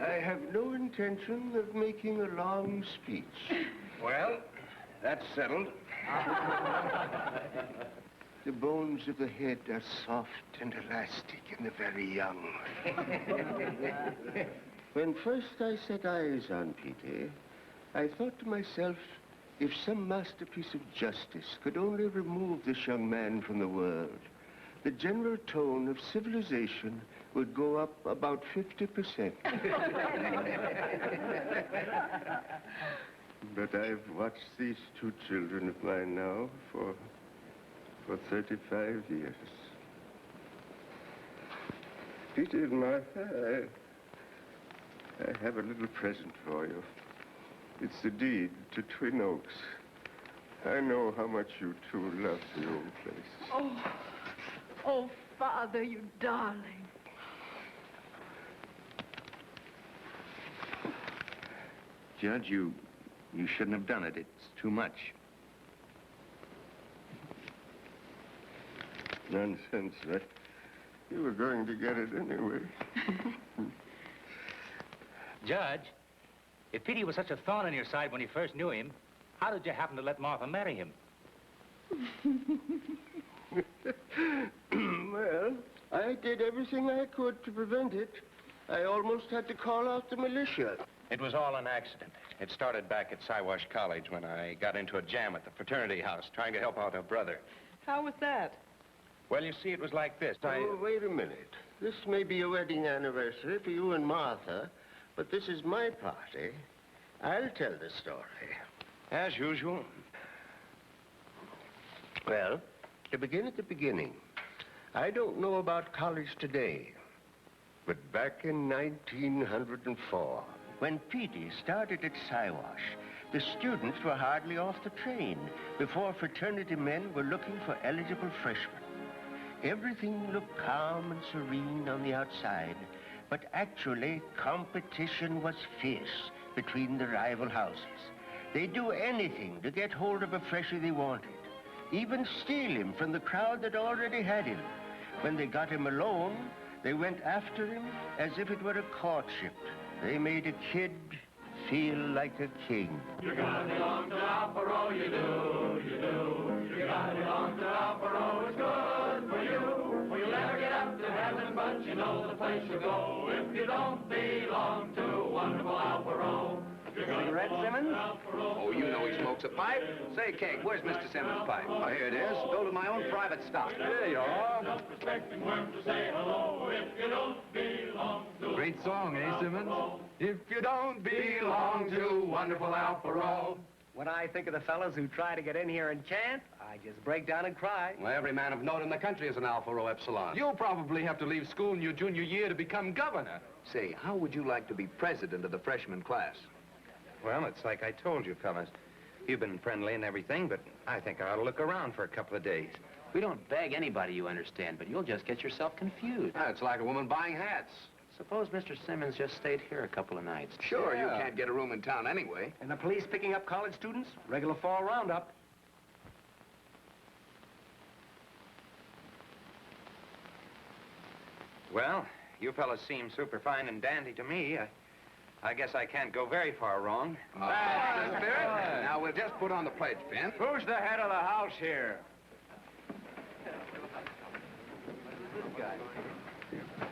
I have no intention of making a long speech. Well, that's settled. The bones of the head are soft and elastic in the very young. When first I set eyes on Petey, I thought to myself, if some masterpiece of justice could only remove this young man from the world, the general tone of civilization would go up about 50%. But I've watched these two children of mine now for 35 years. Peter and Martha, I have a little present for you. It's the deed to Twin Oaks. I know how much you two love the old place. Oh, Father, you darling. Judge, you shouldn't have done it. It's too much. Nonsense, that you were going to get it anyway. Judge, if Petey was such a thorn in your side when you first knew him, how did you happen to let Martha marry him? Well, I did everything I could to prevent it. I almost had to call out the militia. It was all an accident. It started back at Siwash College when I got into a jam at the fraternity house trying to help out a brother. How was that? Well, you see, it was like this. Oh, wait a minute. This may be a wedding anniversary for you and Martha, but this is my party. I'll tell the story. As usual. Well, to begin at the beginning, I don't know about college today, but back in 1904, when Petey started at Siwash, the students were hardly off the train before fraternity men were looking for eligible freshmen. Everything looked calm and serene on the outside, but actually competition was fierce between the rival houses. They'd do anything to get hold of a freshie they wanted, even steal him from the crowd that already had him. When they got him alone, they went after him as if it were a courtship. They made a kid feel like a king. You gotta belong to Alparo, you do, you do. You gotta belong to Alparo, it's good for you. For you'll never get up to heaven, but you know the place you'll go if you don't belong to wonderful Alparo. Cigarette, Simmons? Oh, you know he smokes a pipe. Say, Keg, where's Mr. Simmons' pipe? Oh, here it is. Built with my own private stock. There you are. Self-respecting worm to say hello if you don't belong to. Great song, eh, Simmons? If you don't belong to wonderful Alparo. When I think of the fellas who try to get in here and chant, I just break down and cry. Well, every man of note in the country is an Alparo Epsilon. You'll probably have to leave school in your junior year to become governor. Say, how would you like to be president of the freshman class? Well, it's like I told you, fellas. You've been friendly and everything, but I think I ought to look around for a couple of days. We don't beg anybody, you understand, but you'll just get yourself confused. It's like a woman buying hats. Suppose Mr. Simmons just stayed here a couple of nights. Sure, you can't get a room in town anyway. And the police picking up college students? Regular fall roundup. Well, you fellas seem super fine and dandy to me. I guess I can't go very far wrong. That's the spirit. Now, we'll just put on the pledge, Ben. Who's the head of the house here?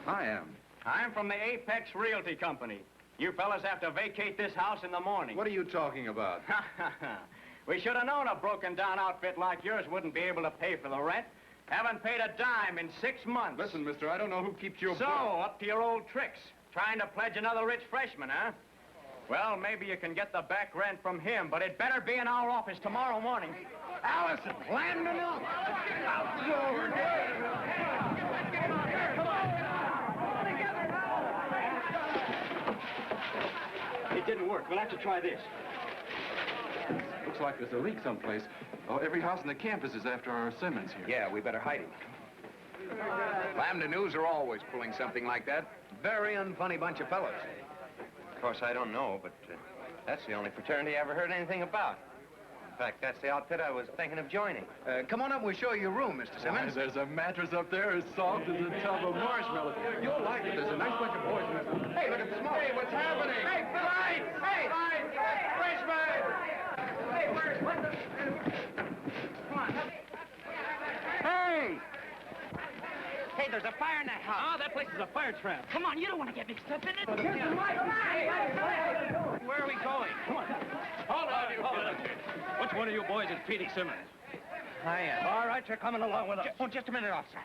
I am. I'm from the Apex Realty Company. You fellas have to vacate this house in the morning. What are you talking about? We should have known a broken-down outfit like yours wouldn't be able to pay for the rent. Haven't paid a dime in 6 months. Listen, mister, I don't know who keeps your... So, up to your old tricks. Trying to pledge another rich freshman, huh? Well, maybe you can get the back rent from him, but it better be in our office tomorrow morning. Allison, land the mill. It didn't work. We'll have to try this. Looks like there's a leak someplace. Oh, every house on the campus is after our Simmons here. Yeah, we better hide him. Lambda News are always pulling something like that. Very unfunny bunch of fellows. Of course, I don't know, but that's the only fraternity I ever heard anything about. In fact, that's the outfit I was thinking of joining. Come on up, we'll show you your room, Mr. Simmons. Why, there's a mattress up there as soft as a tub of marshmallows. You'll like it. There's a nice bunch of boys in this. Hey, look at the smoke. Hey, what's happening? Hey, lights! Hey! Lights! Freshman! Hey, where's... Come on. Hey! Hey, there's a fire in that house. Oh, that place is a fire trap. Come on, you don't want to get mixed up in it. Here's the light. Where are we going? Come on. Hold on. Which one of you boys is Petey Simmons? I am. All right, you're coming along with us. Oh, just a minute, officer.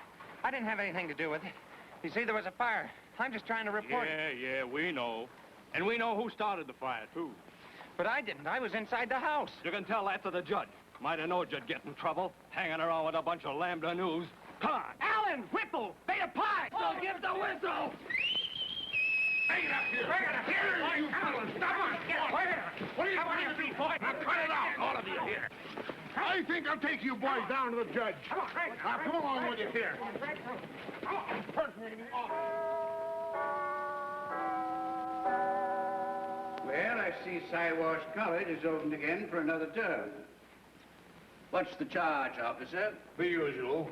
I didn't have anything to do with it. You see, there was a fire. I'm just trying to report it. Yeah, we know. And we know who started the fire, too. But I didn't. I was inside the house. You can tell that to the judge. Might have known you'd get in trouble, hanging around with a bunch of Lambda News. Come on. Alan, Whipple, Beta Pi. Oh, give the whistle. Bring it up here. Bring it up here. You fellas, stop it. Where? What are you trying to do, boy? Now, cut it out, all of you here. I think I'll take you boys down to the judge. Now, come along with you here. Well, I see Siwash College is opened again for another term. What's the charge, officer? The usual.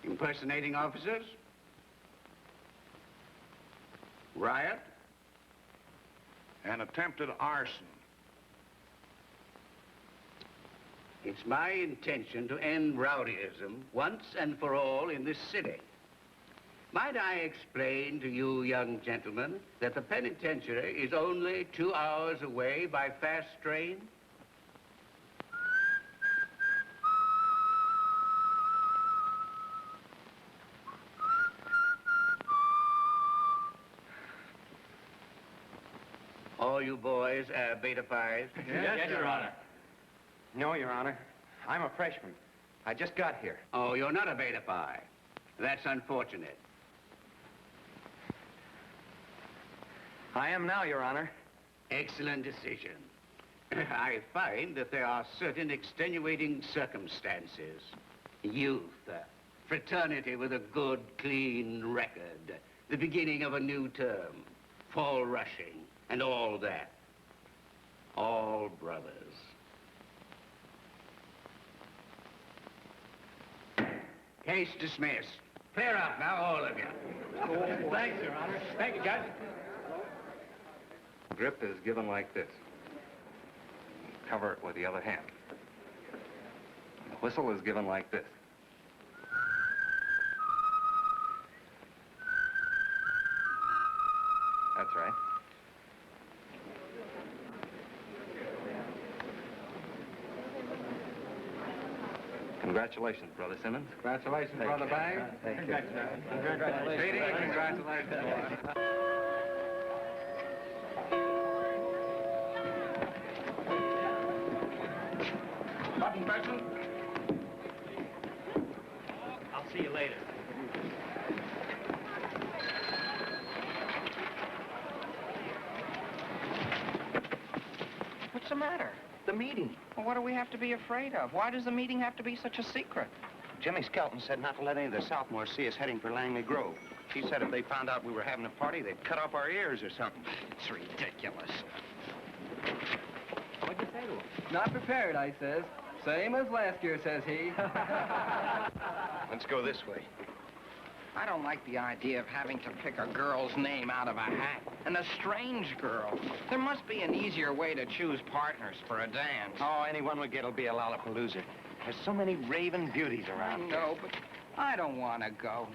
Impersonating officers? Riot? An attempted arson. It's my intention to end rowdyism once and for all in this city. Might I explain to you young gentlemen that the penitentiary is only 2 hours away by fast train? All you boys are Beta Pies? Yes, Your Honor. No, Your Honor. I'm a freshman. I just got here. Oh, you're not a Beta Pi. That's unfortunate. I am now, Your Honor. Excellent decision. I find that there are certain extenuating circumstances. Youth, fraternity with a good, clean record, the beginning of a new term, fall rushing, and all that. All brothers. Case dismissed. Clear up now, all of you. Thanks, Your Honor. Thank you, Judge. Grip is given like this. Cover it with the other hand. The whistle is given like this. That's right. Congratulations, Brother Simmons. Congratulations, Brother Bang. Thank you. Congratulations. Petey, congratulations. Button person? I'll see you later. What's the matter? The meeting. Well, what do we have to be afraid of? Why does the meeting have to be such a secret? Jimmy Skelton said not to let any of the sophomores see us heading for Langley Grove. She said if they found out we were having a party, they'd cut off our ears or something. It's ridiculous. What'd you say to him? Not prepared, I says. Same as last year, says he. Let's go this way. I don't like the idea of having to pick a girl's name out of a hat. And a strange girl. There must be an easier way to choose partners for a dance. Oh, anyone we get'll be a lollapalooza. There's so many raving beauties around. I know, but I don't want to go.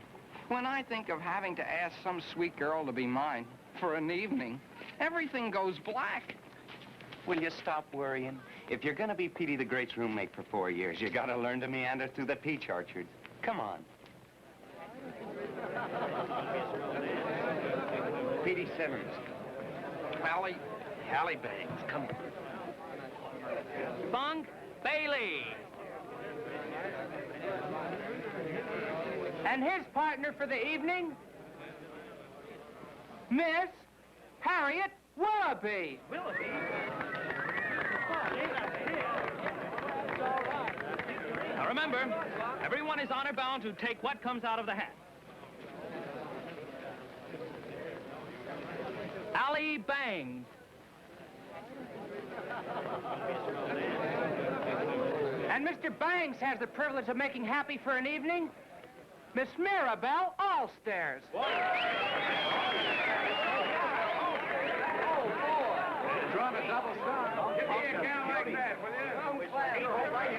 When I think of having to ask some sweet girl to be mine for an evening, everything goes black. Will you stop worrying? If you're gonna be Petey the Great's roommate for 4 years, you gotta learn to meander through the peach orchards. Come on. Petey Simmons. Hallie Banks, come on. Bunk Bailey. And his partner for the evening, Miss Harriet Willoughby. Willoughby? Now remember, everyone is honor bound to take what comes out of the hat. Allie Bangs. And Mr. Banks has the privilege of making happy for an evening Miss Mirabelle Allstairs. Drawn a double star. Give me a can like that, will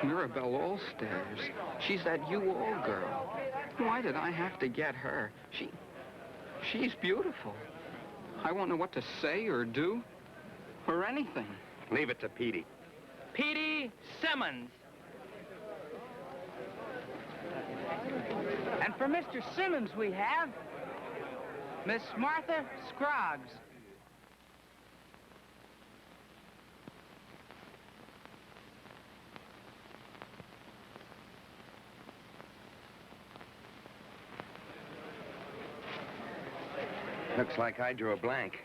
you? Mirabelle Allstairs. She's that you-all girl. Why did I have to get her? She's beautiful. I won't know what to say or do or anything. Leave it to Petey. Petey Simmons. And for Mr. Simmons we have Miss Martha Scroggs. Looks like I drew a blank.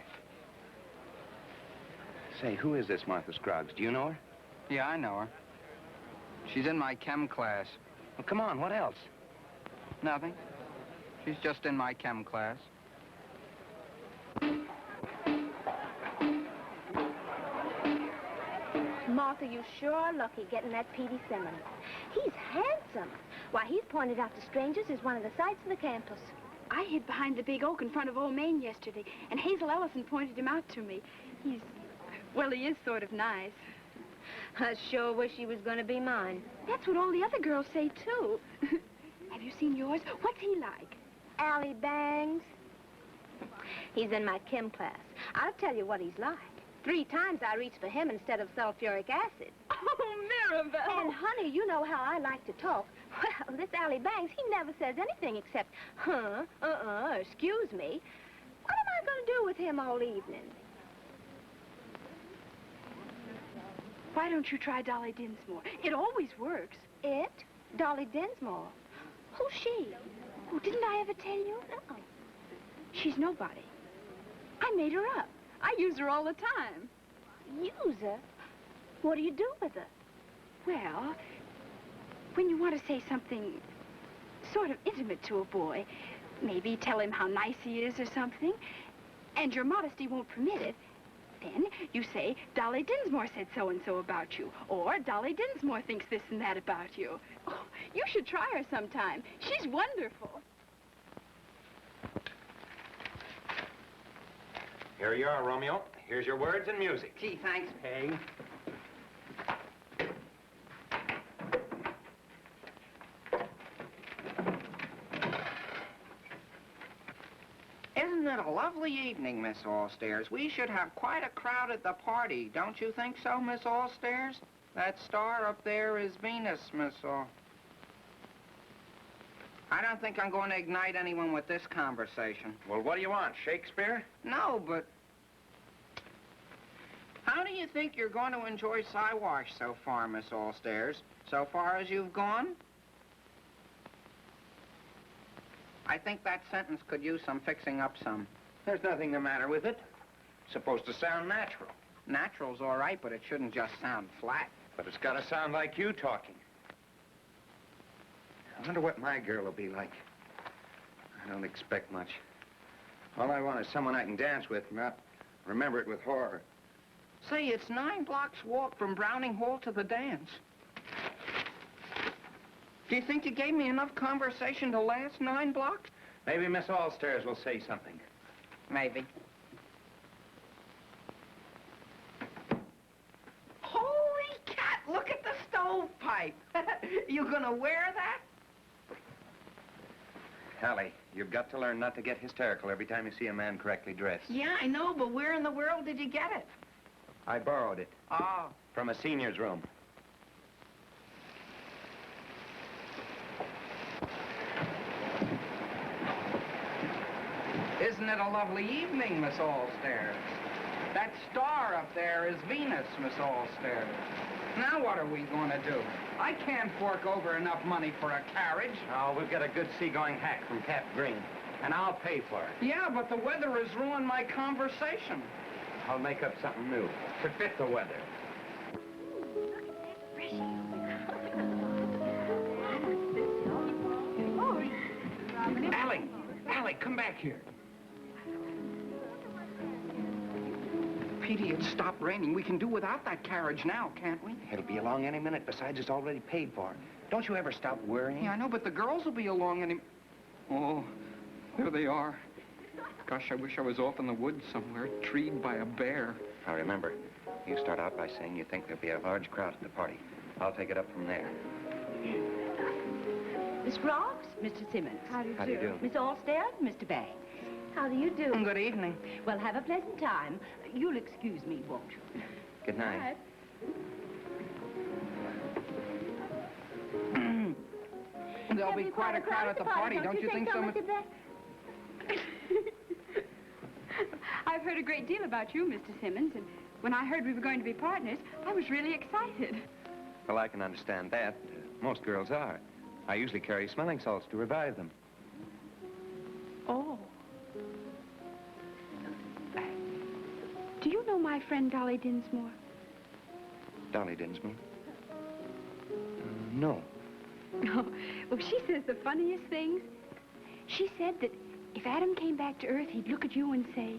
Say, who is this Martha Scroggs? Do you know her? Yeah, I know her. She's in my chem class. Well, come on, what else? Nothing. She's just in my chem class. Martha, you sure are lucky getting that Petey Simmons. He's handsome. Why, he's pointed out to strangers as one of the sights of the campus. I hid behind the big oak in front of Old Main yesterday, and Hazel Ellison pointed him out to me. Well, he is sort of nice. I sure wish he was going to be mine. That's what all the other girls say, too. Have you seen yours? What's he like? Allie Bangs. He's in my chem class. I'll tell you what he's like. 3 times I reached for him instead of sulfuric acid. Oh, Mirabelle! And, honey, you know how I like to talk. Well, this Allie Bangs, he never says anything except, huh, excuse me. What am I going to do with him all evening? Why don't you try Dolly Dinsmore? It always works. It? Dolly Dinsmore? Who's she? Oh, didn't I ever tell you? No. She's nobody. I made her up. I use her all the time. Use her? What do you do with her? Well, when you want to say something sort of intimate to a boy, maybe tell him how nice he is or something, and your modesty won't permit it, then you say, Dolly Dinsmore said so-and-so about you, or Dolly Dinsmore thinks this and that about you. Oh, you should try her sometime. She's wonderful. Here you are, Romeo. Here's your words and music. Gee, thanks, Peg. Isn't it a lovely evening, Miss Allstairs? We should have quite a crowd at the party. Don't you think so, Miss Allstairs? That star up there is Venus, Miss All. I don't think I'm going to ignite anyone with this conversation. Well, what do you want, Shakespeare? No, but... How do you think you're going to enjoy Siwash so far, Miss Allstairs? So far as you've gone? I think that sentence could use some fixing up some. There's nothing the matter with it. It's supposed to sound natural. Natural's all right, but it shouldn't just sound flat. But it's got to sound like you talking. I wonder what my girl will be like. I don't expect much. All I want is someone I can dance with, not remember it with horror. Say, it's 9 blocks walk from Browning Hall to the dance. Do you think you gave me enough conversation to last 9 blocks? Maybe Miss Allstairs will say something. Maybe. Holy cat, look at the stovepipe. You gonna wear that? Hallie, you've got to learn not to get hysterical every time you see a man correctly dressed. Yeah, I know, but where in the world did you get it? I borrowed it. Oh. From a senior's room. Isn't it a lovely evening, Miss Allstairs? That star up there is Venus, Miss Allstairs. Now what are we going to do? I can't fork over enough money for a carriage. Oh, we've got a good seagoing hack from Cap Green, and I'll pay for it. Yeah, but the weather has ruined my conversation. I'll make up something new to fit the weather. Allie, come back here. Petey, it's stopped raining. We can do without that carriage now, can't we? It'll be along any minute. Besides, it's already paid for. Don't you ever stop worrying? Yeah, I know, but the girls will be along any... Oh, there they are. Gosh, I wish I was off in the woods somewhere, treed by a bear. Now, remember, you start out by saying you think there'll be a large crowd at the party. I'll take it up from there. Miss Groves, Mr. Simmons. How do you do? How do you do? Miss Allstairs, Mr. Banks. How do you do? Good evening. Well, have a pleasant time. You'll excuse me, won't you? Good night. There'll be quite a crowd at the party, don't you think so, Miss... I've heard a great deal about you, Mr. Simmons, and when I heard we were going to be partners, I was really excited. Well, I can understand that. Most girls are. I usually carry smelling salts to revive them. Oh. Do you know my friend Dolly Dinsmore? Dolly Dinsmore? No. Oh, well, she says the funniest things. She said that if Adam came back to Earth, he'd look at you and say,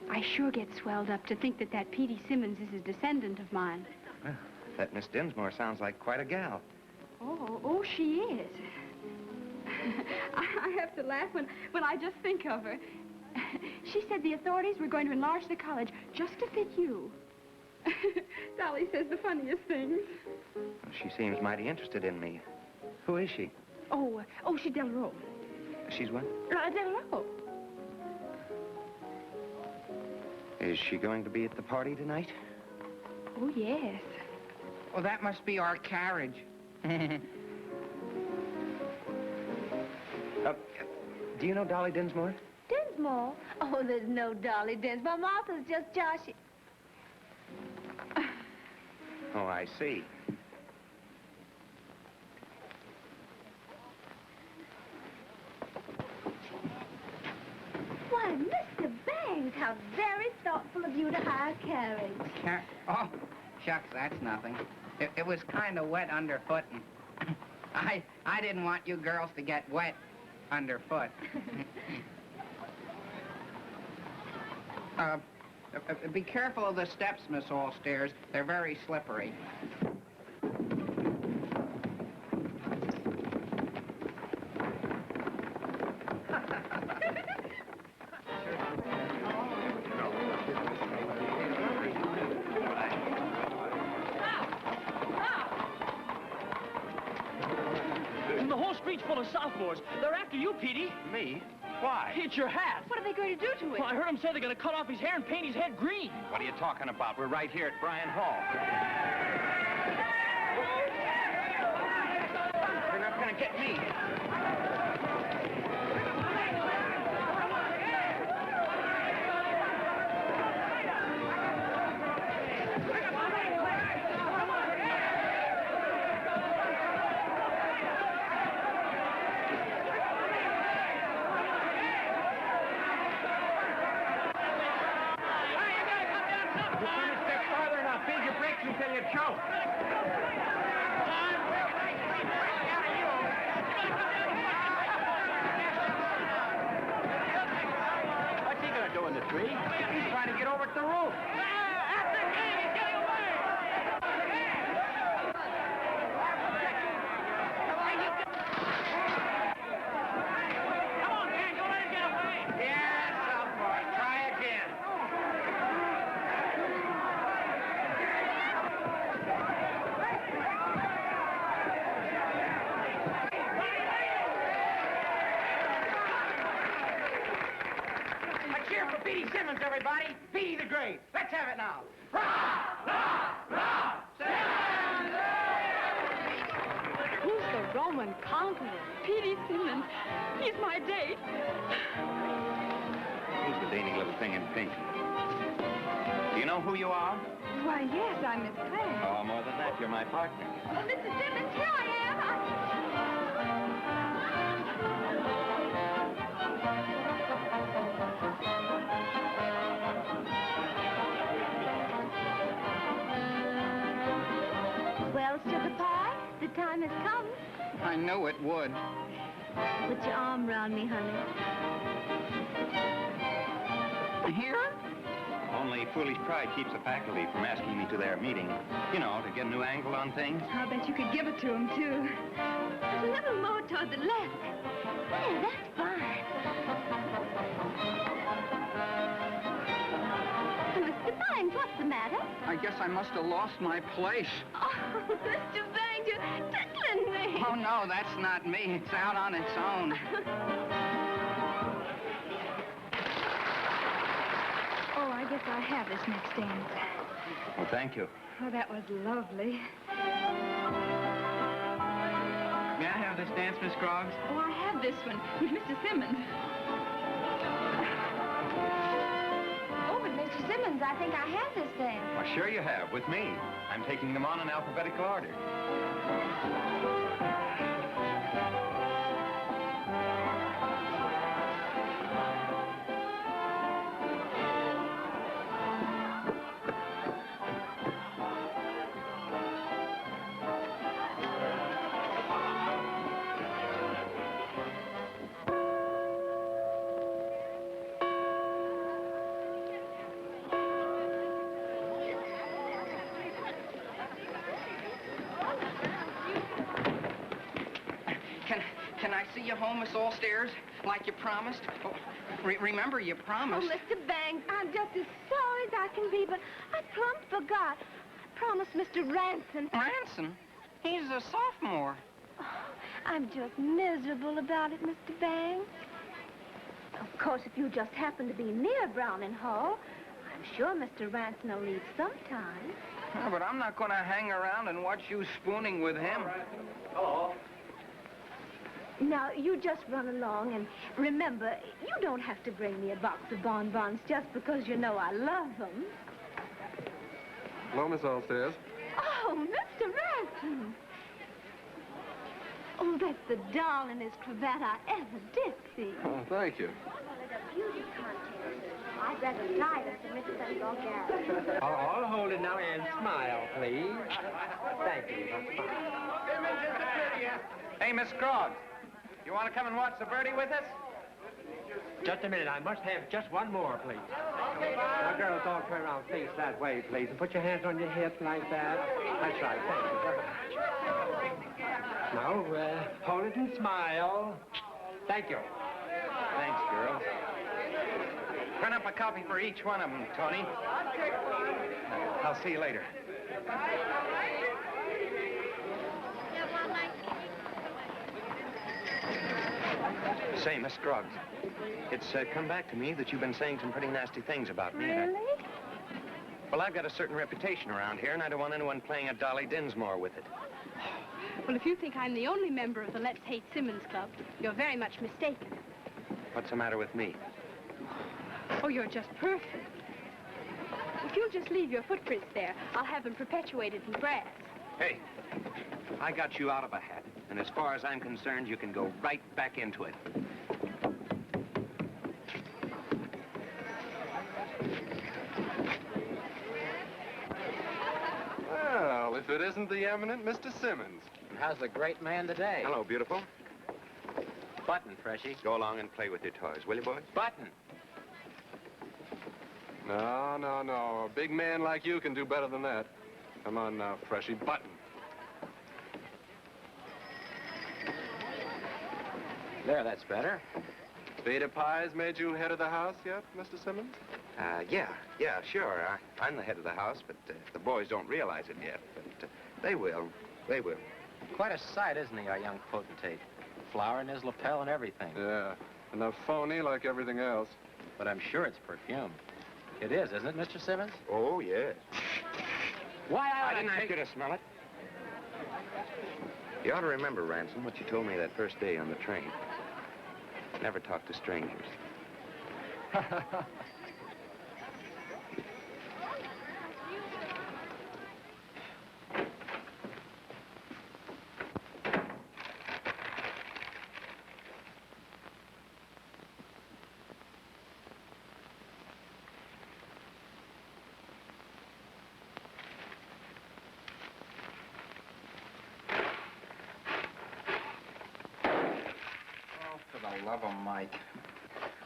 I sure get swelled up to think that that Petey Simmons is a descendant of mine. Well, that Miss Dinsmore sounds like quite a gal. Oh, she is. I have to laugh when I just think of her. She said the authorities were going to enlarge the college just to fit you. Dolly says the funniest things. She seems mighty interested in me. Who is she? Oh, she's Del Ro. She's what? Del Ro. Is she going to be at the party tonight? Oh, yes. Well, that must be our carriage. Do you know Dolly Dinsmore? Dinsmore? Oh, there's no Dolly Dinsmore. Martha's just Josh. Oh, I see. Why, Mr. Bangs, how very thoughtful of you to hire a carriage. Oh, shucks, that's nothing. It was kind of wet underfoot, and I didn't want you girls to get wet underfoot. Be careful of the steps, Miss Allstairs. They're very slippery. The whole street's full of sophomores. They're after you, Petey. Me? Why? It's your hat. What are they going to do to it? Well, I heard them say they're going to cut off his hair and paint his head green. What are you talking about? We're right here at Bryan Hall. You're not going to get me. Until you choke. What's he gonna do in the tree? He's trying to get over to the roof. Come on, man, don't let him get away. Yeah, sophomore, try again. Petey Simmons, everybody. Petey the Great. Let's have it now. Rah, rah, rah, Simmons! Who's the Roman conqueror? Petey Simmons. He's my date. Who's the dainty little thing in pink? Do you know who you are? Why, yes, I'm Miss Clare. Oh, more than that, you're my partner. Oh, Mr. Simmons, here I am. Well, sugar pie, the time has come. I knew it would. Put your arm around me, honey. Here? Only foolish pride keeps the faculty from asking me to their meeting. You know, to get a new angle on things. I'll bet you could give it to him, too. A little more toward the left. There, that's fine. Mr. Bangs, what's the matter? I guess I must have lost my place. Oh, Mr. Bangs, you're tickling me. Oh, no, that's not me. It's out on its own. Oh, I guess I'll have this next dance. Well, thank you. Oh, that was lovely. May I have this dance, Miss Scroggs? Oh, I have this one with Mr. Simmons. Oh, with Mr. Simmons, I think I have this dance. Well, sure you have, with me. I'm taking them on in alphabetical order. Can I see you home, Miss Allstairs, like you promised? Oh, remember, you Oh, promised. Mr. Bangs, I'm just as sorry as I can be, but I plumb forgot. I promised Mr. Ranson. Ranson? He's a sophomore. Oh, I'm just miserable about it, Mr. Bangs. Of course, if you just happen to be near Browning Hall, I'm sure Mr. Ranson will leave sometime. Yeah, but I'm not going to hang around and watch you spooning with him. Hello. Now, you just run along, and remember, you don't have to bring me a box of bonbons just because you know I love them. Hello, Miss Allstairs. Oh, Mr. Ransom. Oh, that's the darlingest cravat I ever did see. Oh, thank you. Beauty contest. I'd rather die than submit to that vulgarity. All hold it now and smile, please. Thank you. Hey, Miss Scroggs. You want to come and watch the birdie with us? Just a minute. I must have just one more, please. Now, girls, all turn around face that way, please. And put your hands on your hips like that. That's right. Thank you very much. Now, hold it and smile. Thank you. Thanks, girl. Print up a copy for each one of them, Tony. I'll see you later. Say, Miss Scroggs, it's come back to me that you've been saying some pretty nasty things about me. Really? Well, I've got a certain reputation around here, and I don't want anyone playing at Dolly Dinsmore with it. Well, if you think I'm the only member of the Let's Hate Simmons Club, you're very much mistaken. What's the matter with me? Oh, you're just perfect. If you'll just leave your footprints there, I'll have them perpetuated in brass. Hey, I got you out of a hat, and as far as I'm concerned, you can go right back into it. Well, if it isn't the eminent Mr. Simmons. And how's the great man today? Hello, beautiful. Button, Freshy. Go along and play with your toys, will you, boys? Button. No, no, no. A big man like you can do better than that. Come on now, Freshy. Button. There, that's better. Beta Pies made you head of the house yet, Mr. Simmons? Yeah, sure. I'm the head of the house, but the boys don't realize it yet. But they will. They will. Quite a sight, isn't he, our young potentate? Flower in his lapel and everything. Yeah, and a phony like everything else. But I'm sure it's perfume. It is, isn't it, Mr. Simmons? Oh, yes. Why, I didn't ask you to smell it. You ought to remember, Ransom, what you told me that first day on the train. Never talk to strangers. love 'em, Mike.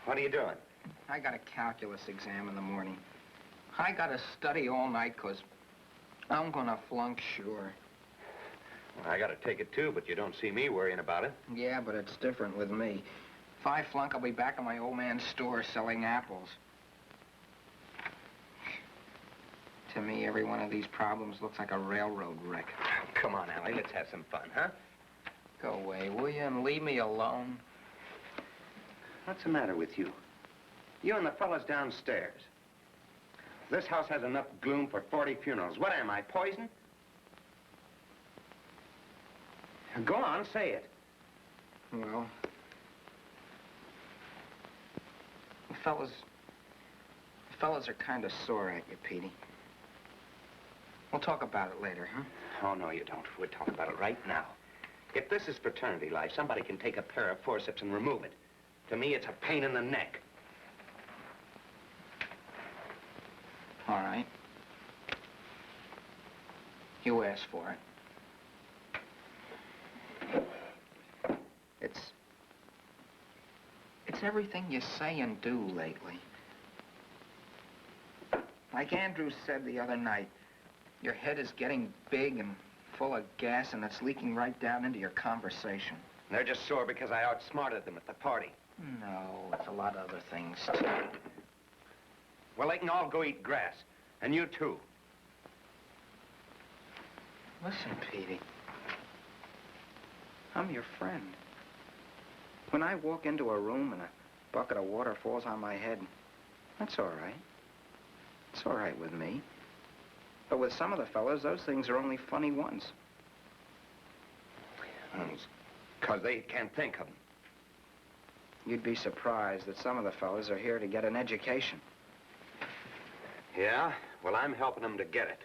What are you doing? I got a calculus exam in the morning. I gotta study all night, 'cause I'm gonna flunk sure. Well, I gotta take it too, but you don't see me worrying about it. Yeah, but it's different with me. If I flunk, I'll be back in my old man's store selling apples. To me, every one of these problems looks like a railroad wreck. Come on, Allie, let's have some fun, huh? Go away, will you, and leave me alone? What's the matter with you? You and the fellas downstairs. This house has enough gloom for 40 funerals. What am I, poison? Go on, say it. Well, the fellas are kind of sore at you, Petey. We'll talk about it later, huh? Oh, no, you don't. We'll talk about it right now. If this is fraternity life, somebody can take a pair of forceps and remove it. To me, it's a pain in the neck. All right. You asked for it. It's everything you say and do lately. Like Andrew said the other night, your head is getting big and full of gas, and it's leaking right down into your conversation. They're just sore because I outsmarted them at the party. No, it's a lot of other things, too. Well, they can all go eat grass. And you, too. Listen, Petey. I'm your friend. When I walk into a room and a bucket of water falls on my head, that's all right. It's all right with me. But with some of the fellas, those things are only funny once. Because they can't think of them. You'd be surprised that some of the fellas are here to get an education. Yeah? Well, I'm helping them to get it.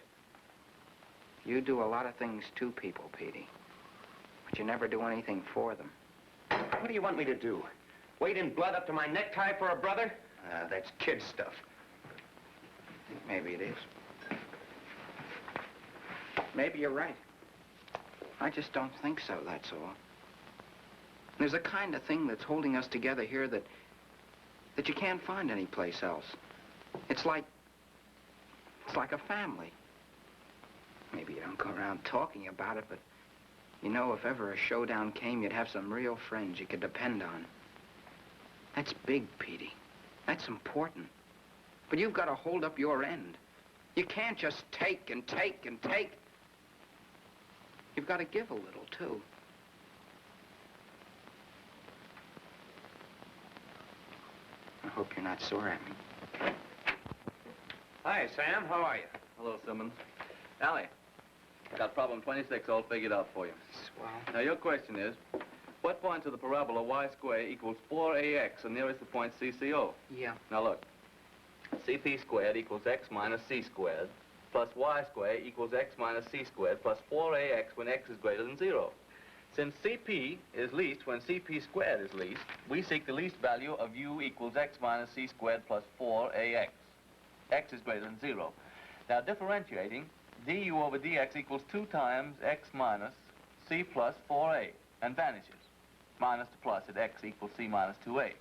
You do a lot of things to people, Petey. But you never do anything for them. What do you want me to do? Wade in blood up to my necktie for a brother? That's kid stuff. Maybe it is. Maybe you're right. I just don't think so, that's all. There's a kind of thing that's holding us together here that you can't find anyplace else. It's like a family. Maybe you don't go around talking about it, but you know, if ever a showdown came, you'd have some real friends you could depend on. That's big, Petey. That's important. But you've got to hold up your end. You can't just take and take and take. You've got to give a little, too. I hope you're not sore at me. Hi, Sam. How are you? Hello, Simmons. Allie, I got problem 26 all figured out for you. Swell. Now, your question is, what points of the parabola y squared equals 4ax and nearest the point CCO? Yeah. Now, look. CP squared equals x minus c squared plus y squared equals x minus c squared plus 4ax when x is greater than 0. Since CP is least when CP squared is least, we seek the least value of u equals x minus c squared plus 4ax. X is greater than 0. Now, differentiating, du over dx equals 2 times x minus c plus 4a, and vanishes. Minus to plus at x equals c minus 2a.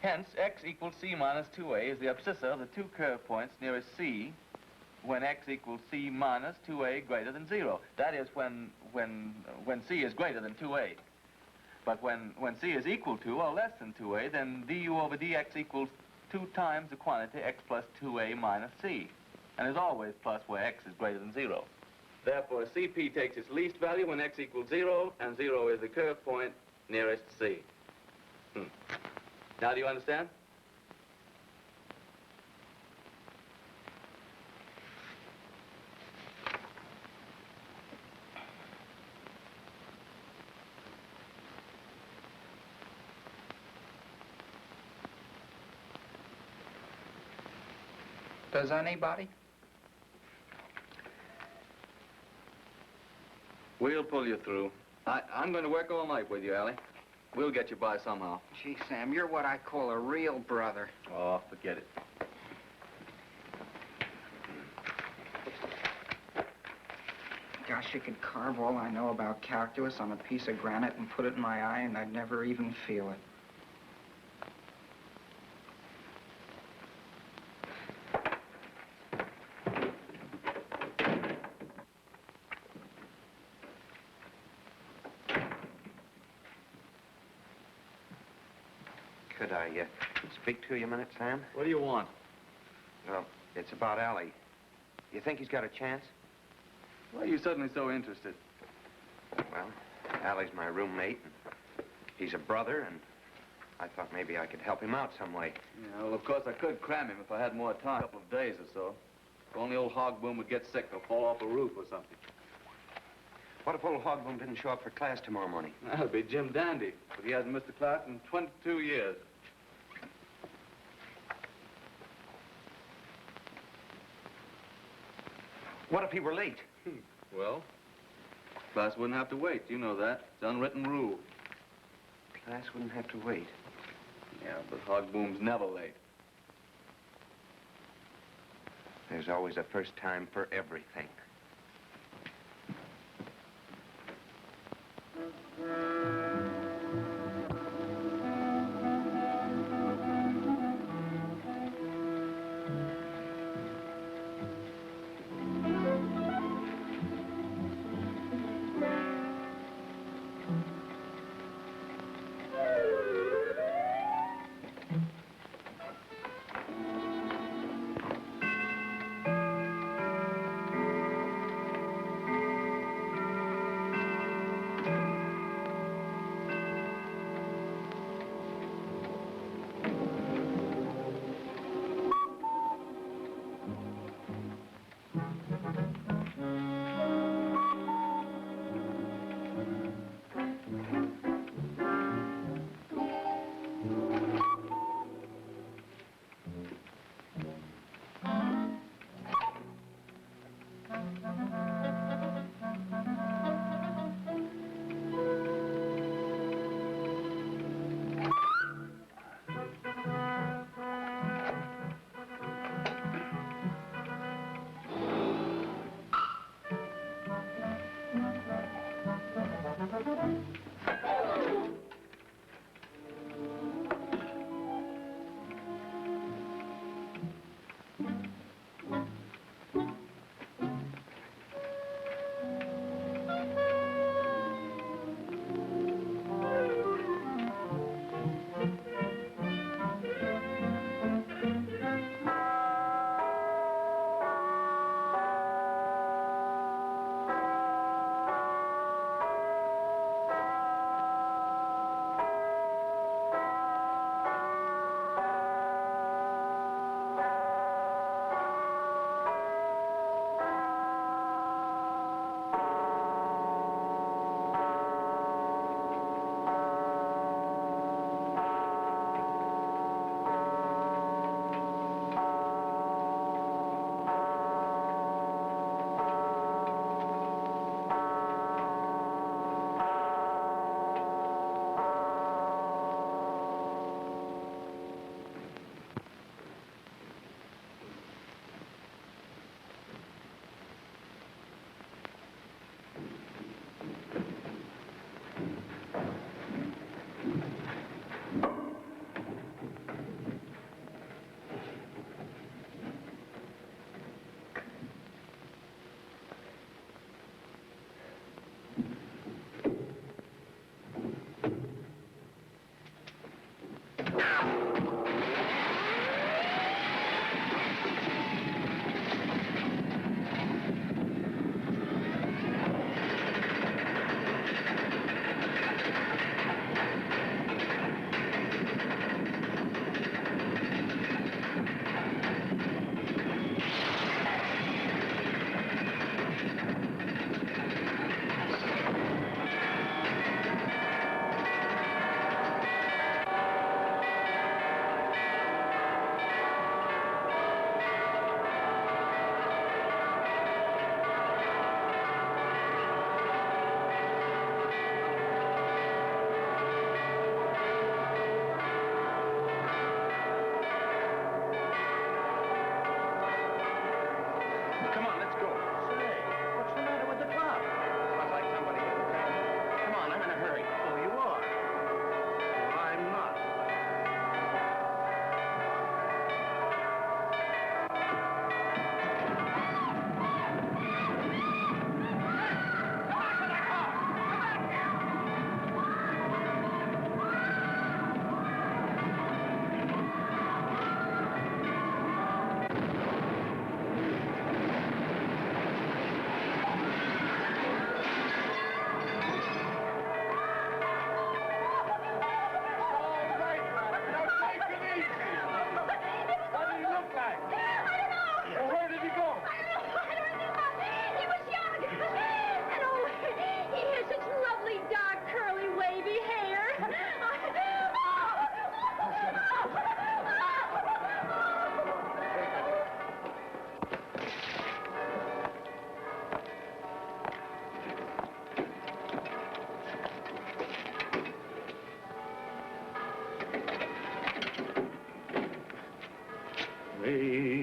Hence, x equals c minus 2a is the abscissa of the two curve points nearest c when x equals c minus 2a greater than 0. That is when c is greater than 2a. But when c is equal to or less than 2a, then du over dx equals 2 times the quantity x plus 2a minus c, and is always plus where x is greater than 0. Therefore, CP takes its least value when x equals 0, and 0 is the curve point nearest C. Now, do you understand? Does anybody? We'll pull you through. I'm going to work all night with you, Allie. We'll get you by somehow. Gee, Sam, you're what I call a real brother. Oh, forget it. Gosh, you could carve all I know about calculus on a piece of granite and put it in my eye, and I'd never even feel it. Could I speak to you a minute, Sam? What do you want? Well, it's about Allie. You think he's got a chance? Why are you suddenly so interested? Well, Allie's my roommate, and he's a brother, and I thought maybe I could help him out some way. Yeah, well, of course, I could cram him if I had more time. A couple of days or so. If only old Hogboom would get sick or fall off a roof or something. What if old Hogboom didn't show up for class tomorrow morning? That'll be Jim Dandy, but he hasn't missed a class in 22 years. What if he were late? Well, class wouldn't have to wait. You know that. It's unwritten rule. Class wouldn't have to wait. Yeah, but Hogboom's never late. There's always a first time for everything.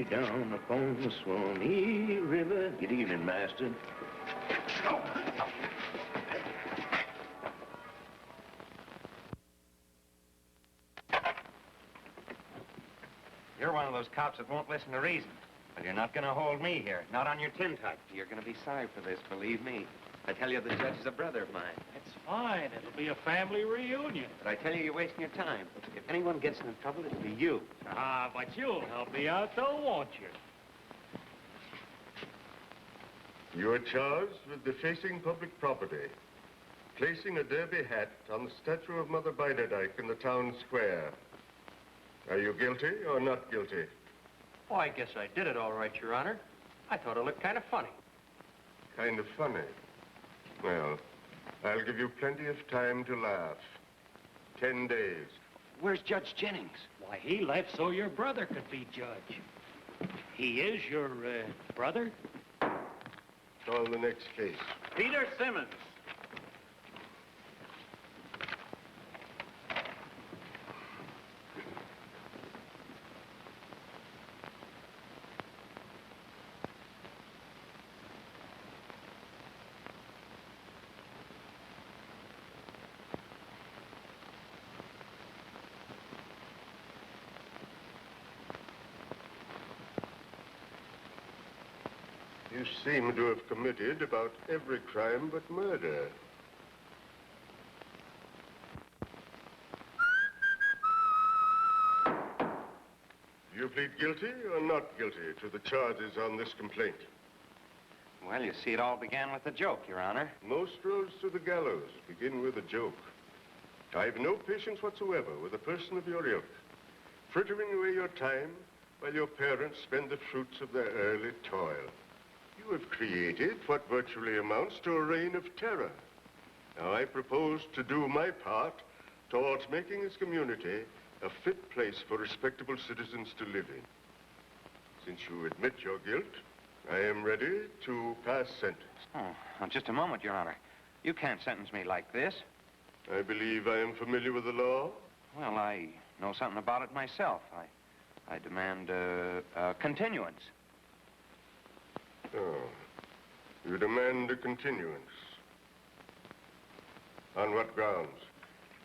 down upon the Swanee River. Good evening, Master. You're one of those cops that won't listen to reason. But you're not going to hold me here. Not on your tin type. You're going to be sorry for this, believe me. I tell you, the judge is a brother of mine. It's fine. It'll be a family reunion. But I tell you, you're wasting your time. If anyone gets into trouble, it'll be you. Ah, but you'll help me out, though, won't you? You are charged with defacing public property, placing a derby hat on the statue of Mother Beiderdyke in the town square. Are you guilty or not guilty? Oh, I guess I did it all right, Your Honor. I thought it looked kind of funny. Kind of funny. Well, I'll give you plenty of time to laugh. 10 days. Where's Judge Jennings? Why, he left so your brother could be judge. He is your, brother? Call the next case. Peter Simmons. You seem to have committed about every crime but murder. Do you plead guilty or not guilty to the charges on this complaint? Well, you see, it all began with a joke, Your Honor. Most roads to the gallows begin with a joke. I've no patience whatsoever with a person of your ilk, frittering away your time while your parents spend the fruits of their early toil. You have created what virtually amounts to a reign of terror. Now, I propose to do my part towards making this community a fit place for respectable citizens to live in. Since you admit your guilt, I am ready to pass sentence. Oh, now, just a moment, Your Honor. You can't sentence me like this. I believe I am familiar with the law. Well, I know something about it myself. I demand a continuance. Oh, you demand a continuance. On what grounds?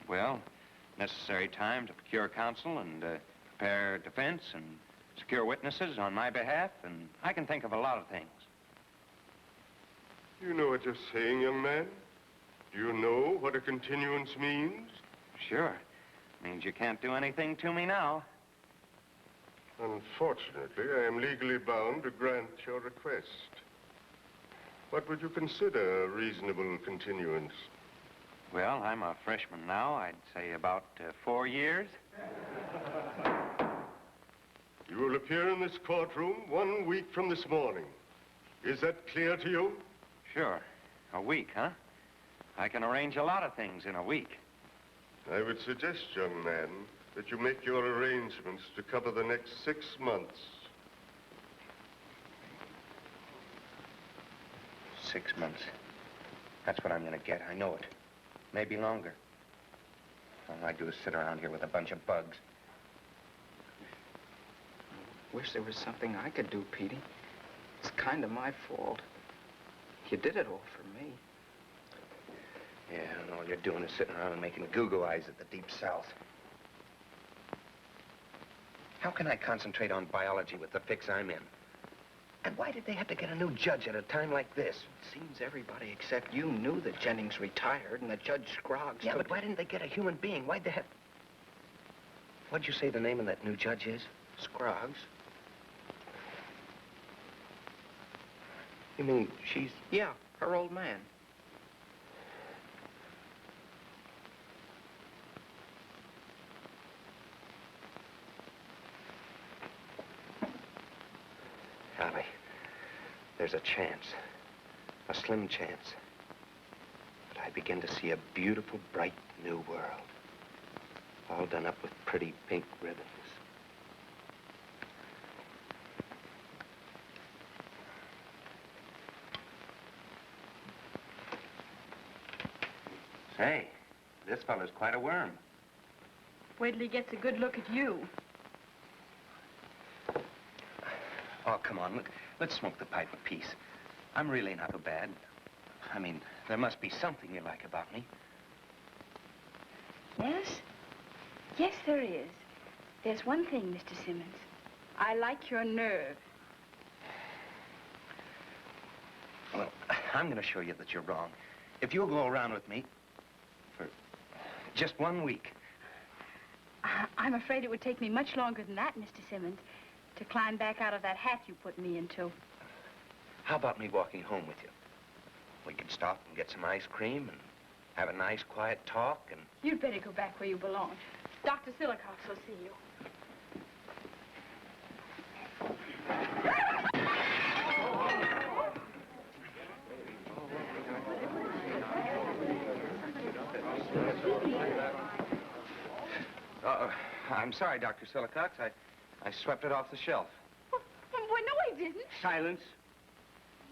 Well, necessary time to procure counsel and prepare defense and secure witnesses on my behalf, and I can think of a lot of things. You know what you're saying, young man? Do you know what a continuance means? Sure. Means you can't do anything to me now. Unfortunately, I am legally bound to grant your request. What would you consider a reasonable continuance? Well, I'm a freshman now. I'd say about 4 years. You will appear in this courtroom 1 week from this morning. Is that clear to you? Sure. A week, huh? I can arrange a lot of things in a week. I would suggest, young man, that you make your arrangements to cover the next 6 months. 6 months. That's what I'm gonna get. I know it. Maybe longer. All I do is sit around here with a bunch of bugs. Wish there was something I could do, Petey. It's kind of my fault. You did it all for me. Yeah, and all you're doing is sitting around and making goo-goo eyes at the Deep South. How can I concentrate on biology with the fix I'm in? And why did they have to get a new judge at a time like this? It seems everybody except you knew that Jennings retired and that Judge Scroggs... Yeah, but why didn't they get a human being? Why'd they have... What'd you say the name of that new judge is? Scroggs? You mean she's... Yeah, her old man. Golly, there's a chance, a slim chance. But I begin to see a beautiful, bright new world, all done up with pretty pink ribbons. Say, this fellow's quite a worm. Wait till he gets a good look at you. Oh, come on. Let's smoke the pipe of peace. I'm really not so bad. I mean, there must be something you like about me. Yes? Yes, there is. There's one thing, Mr. Simmons. I like your nerve. Well, I'm going to show you that you're wrong. If you'll go around with me for just 1 week. I'm afraid it would take me much longer than that, Mr. Simmons, to climb back out of that hat you put me into. How about me walking home with you? We could stop and get some ice cream and have a nice, quiet talk and... You'd better go back where you belong. Dr. Silicox will see you. I'm sorry, Dr. Silicox. I swept it off the shelf. Well, no, I didn't. Silence.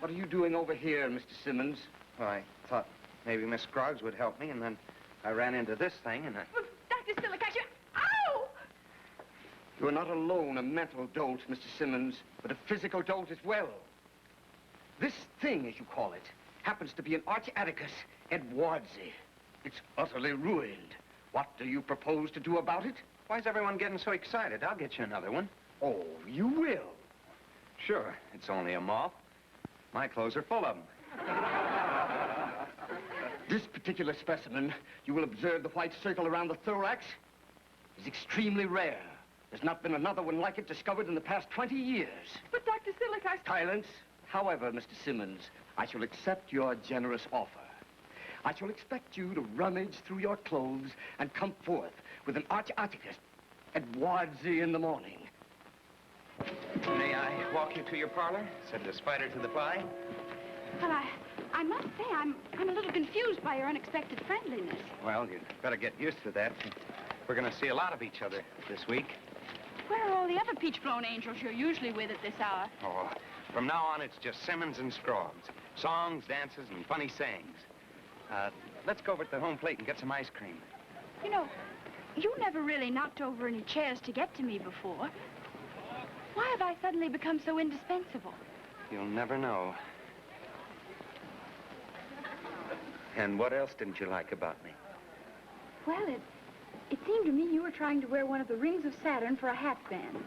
What are you doing over here, Mr. Simmons? Well, I thought maybe Miss Scroggs would help me, and then I ran into this thing, and I... Well, Dr. Silicox, ow! You are not alone a mental dolt, Mr. Simmons, but a physical dolt as well. This thing, as you call it, happens to be an arch-atticus, Edwardsy. It's utterly ruined. What do you propose to do about it? Why is everyone getting so excited? I'll get you another one. Oh, you will? Sure. It's only a moth. My clothes are full of them. This particular specimen, you will observe the white circle around the thorax, is extremely rare. There's not been another one like it discovered in the past 20 years. But Dr. Silicox... Silence. However, Mr. Simmons, I shall accept your generous offer. I shall expect you to rummage through your clothes and come forth with an arch-atticus Edwardsy in the morning. May I walk you to your parlor? Said the spider to the fly. Well, I must say, I'm a little confused by your unexpected friendliness. Well, you'd better get used to that. We're going to see a lot of each other this week. Where are all the other peach-blown angels you're usually with at this hour? Oh, from now on, it's just Simmons and Scroggs. Songs, dances, and funny sayings. Let's go over to the home plate and get some ice cream. You know, you never really knocked over any chairs to get to me before. Why have I suddenly become so indispensable? You'll never know. And what else didn't you like about me? Well, it seemed to me you were trying to wear one of the rings of Saturn for a hat band.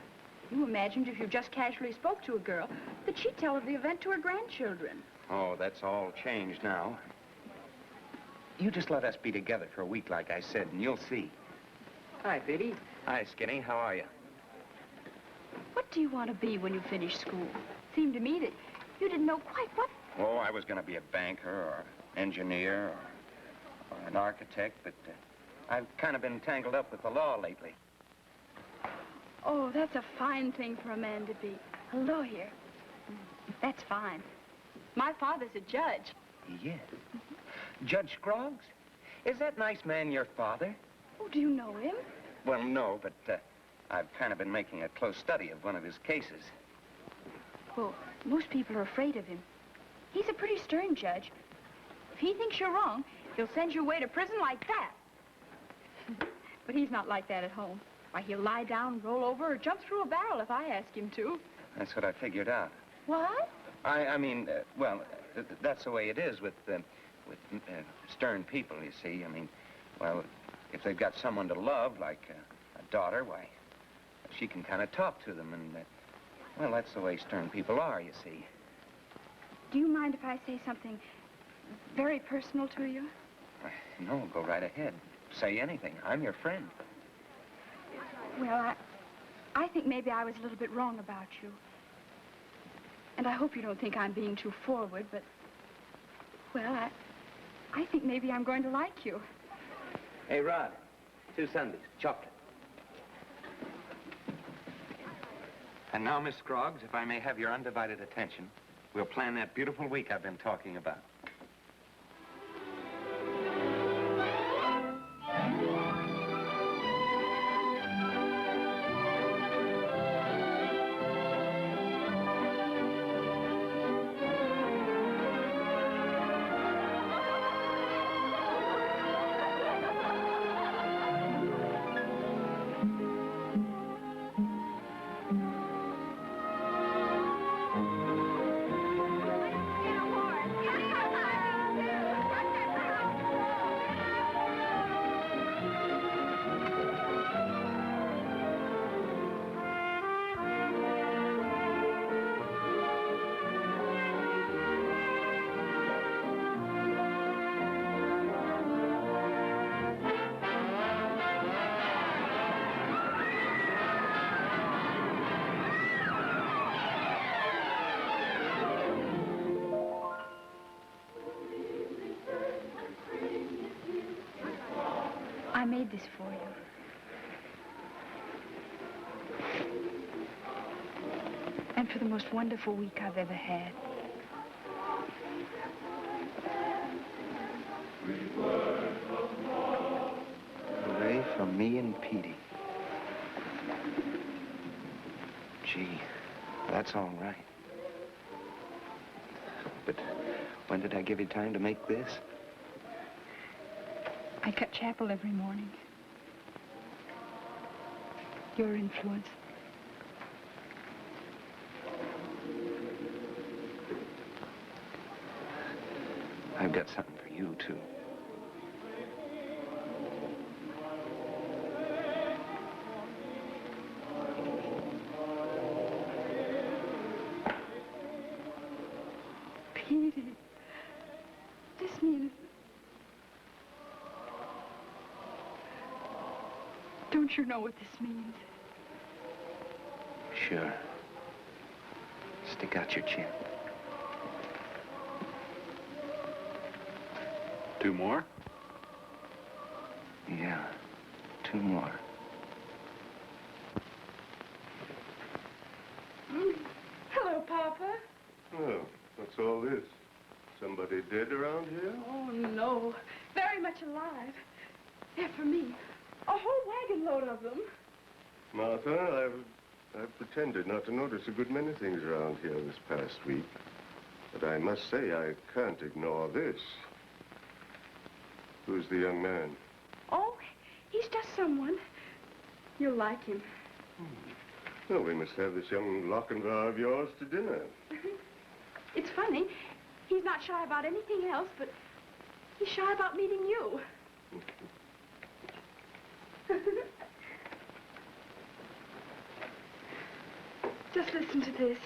You imagined if you just casually spoke to a girl, that she'd tell of the event to her grandchildren. Oh, that's all changed now. You just let us be together for a week, like I said, and you'll see. Hi, Petey. Hi, Skinny. How are you? What do you want to be when you finish school? It seemed to me that you didn't know quite what... Oh, I was going to be a banker or engineer or an architect, but I've kind of been tangled up with the law lately. Oh, that's a fine thing for a man to be. A lawyer. That's fine. My father's a judge. Yes. Judge Scroggs? Is that nice man your father? Oh, do you know him? Well, no, but I've kind of been making a close study of one of his cases. Well, most people are afraid of him. He's a pretty stern judge. If he thinks you're wrong, he'll send you away to prison like that. But he's not like that at home. Why, he'll lie down, roll over, or jump through a barrel if I ask him to. That's what I figured out. What? I mean, that's the way it is with stern people, you see. I mean, well, if they've got someone to love, like a daughter, why, she can kind of talk to them, and, well, that's the way stern people are, you see. Do you mind if I say something very personal to you? No, go right ahead. Say anything. I'm your friend. Well, I think maybe I was a little bit wrong about you. And I hope you don't think I'm being too forward, but, well, I think maybe I'm going to like you. Hey, Rod, 2 sundaes, chocolate. And now, Miss Scroggs, if I may have your undivided attention, we'll plan that beautiful week I've been talking about. I made this for you. And for the most wonderful week I've ever had. Hooray for me and Petey. Gee, that's all right. But when did I give you time to make this? I cut chapel every morning. Your influence. I've got something for you, too. Petey, this means... Don't you know what this means? Sure. Stick out your chin. 2 more? Yeah, 2 more. Hello, Papa. Oh, what's all this? Somebody dead around here? Oh, no. Very much alive. They're for me. A whole wagon load of them. Martha, I've pretended not to notice a good many things around here this past week. But I must say I can't ignore this. Who's the young man? Oh, he's just someone. You'll like him. Well, we must have this young Lochinvar of yours to dinner. It's funny. He's not shy about anything else, but he's shy about meeting you. Just listen to this.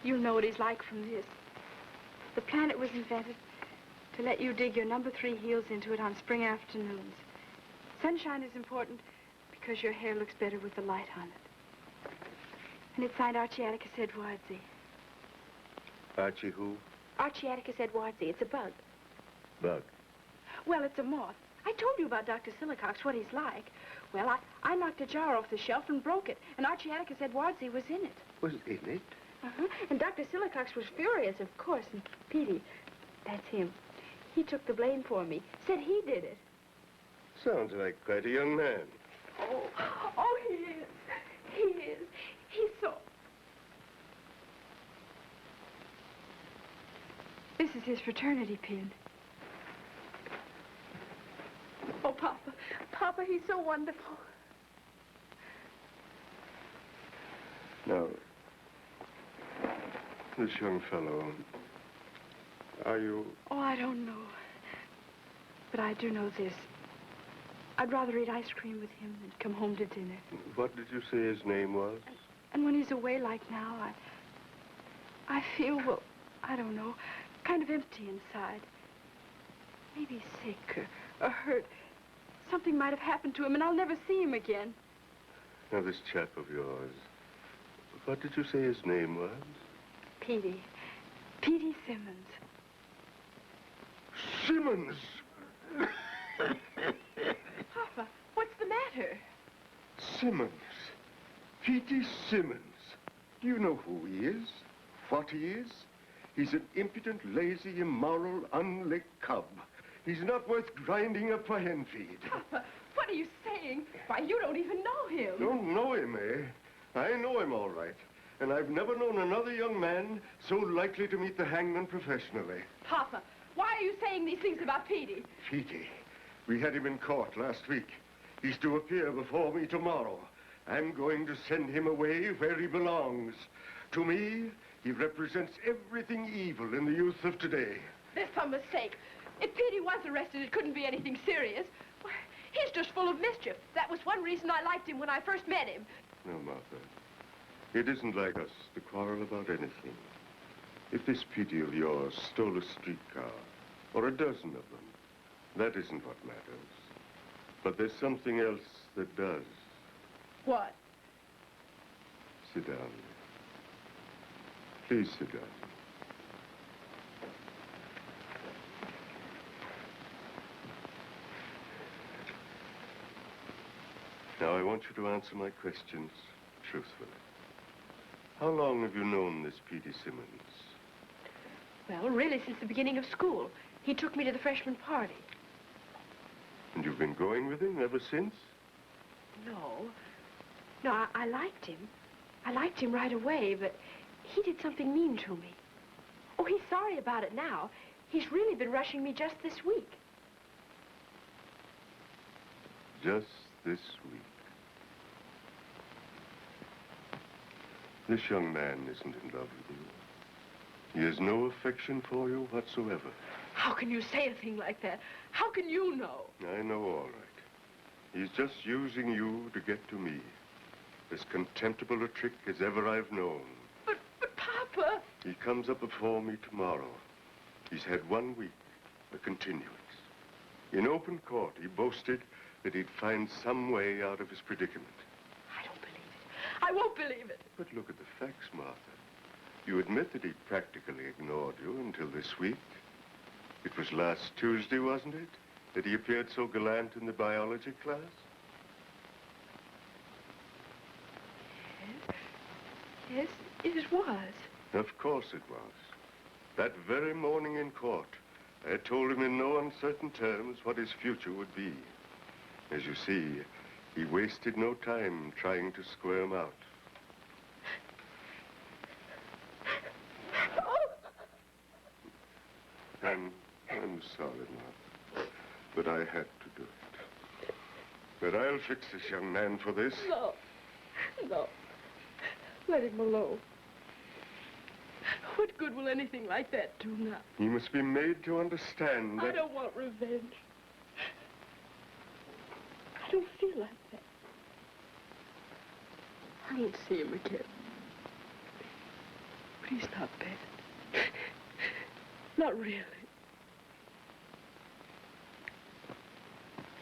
You'll know what he's like from this. The planet was invented to let you dig your number 3 heels into it on spring afternoons. Sunshine is important because your hair looks better with the light on it. And it's signed Archieticus Edwardsi. Archie who? Archieticus Edwardsi. It's a bug. Bug. Well, it's a moth. I told you about Dr. Silicox, what he's like. Well, I knocked a jar off the shelf and broke it, and Archieticus Edwardsi was in it. Was in it? Uh-huh. And Dr. Silicox was furious, of course. And Petey, that's him. He took the blame for me. Said he did it. Sounds like quite a young man. Oh, he is. He is. He's so... This is his fraternity pin. Oh, Papa. Papa, he's so wonderful. Now, this young fellow, are you... Oh, I don't know. But I do know this. I'd rather eat ice cream with him than come home to dinner. What did you say his name was? And when he's away like now, I feel, well, I don't know, kind of empty inside. Maybe sick or hurt. Something might have happened to him, and I'll never see him again. Now, this chap of yours, what did you say his name was? Petey. Petey Simmons. Simmons! Papa, what's the matter? Simmons. Petey Simmons. Do you know who he is? What he is? He's an impudent, lazy, immoral, unlicked cub. He's not worth grinding up for hen feed. Papa, what are you saying? Why, you don't even know him. Don't know him, eh? I know him all right. And I've never known another young man so likely to meet the hangman professionally. Papa, why are you saying these things about Petey? Petey. We had him in court last week. He's to appear before me tomorrow. I'm going to send him away where he belongs. To me, he represents everything evil in the youth of today. There's some mistake. If Petey was arrested, it couldn't be anything serious. Why, he's just full of mischief. That was one reason I liked him when I first met him. No, Martha. It isn't like us to quarrel about anything. If this Petey of yours stole a streetcar, or a dozen of them, that isn't what matters. But there's something else that does. What? Sit down. Please sit down. Now, I want you to answer my questions truthfully. How long have you known this Petey Simmons? Well, really, since the beginning of school. He took me to the freshman party. And you've been going with him ever since? No. No, I liked him. I liked him right away, but he did something mean to me. Oh, he's sorry about it now. He's really been rushing me just this week. Just this week. This young man isn't in love with you. He has no affection for you whatsoever. How can you say a thing like that? How can you know? I know all right. He's just using you to get to me. As contemptible a trick as ever I've known. But Papa... He comes up before me tomorrow. He's had 1 week, a continuance. In open court, he boasted that he'd find some way out of his predicament. I don't believe it. I won't believe it. But look at the facts, Martha. You admit that he practically ignored you until this week. It was last Tuesday, wasn't it, that he appeared so gallant in the biology class? Yes, it was. Of course it was. That very morning in court, I had told him in no uncertain terms what his future would be. As you see, he wasted no time trying to squirm out. I'm sorry, Martha, but I had to do it. But I'll fix this young man for this. No. No. Let him alone. What good will anything like that do now? He must be made to understand that... I don't want revenge. I don't feel like that. I won't see him again. But he's not bad. Not really.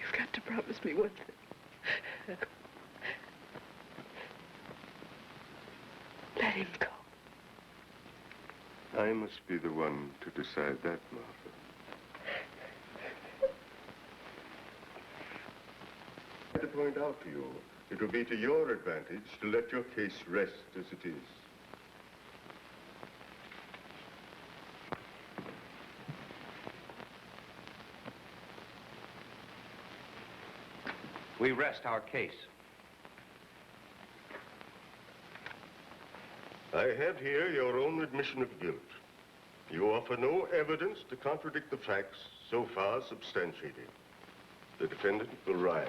You've got to promise me one thing. Let him go. I must be the one to decide that, Martha. I have to point out to you, it will be to your advantage to let your case rest as it is. We rest our case. I have here your own admission of guilt. You offer no evidence to contradict the facts so far substantiated. The defendant will rise.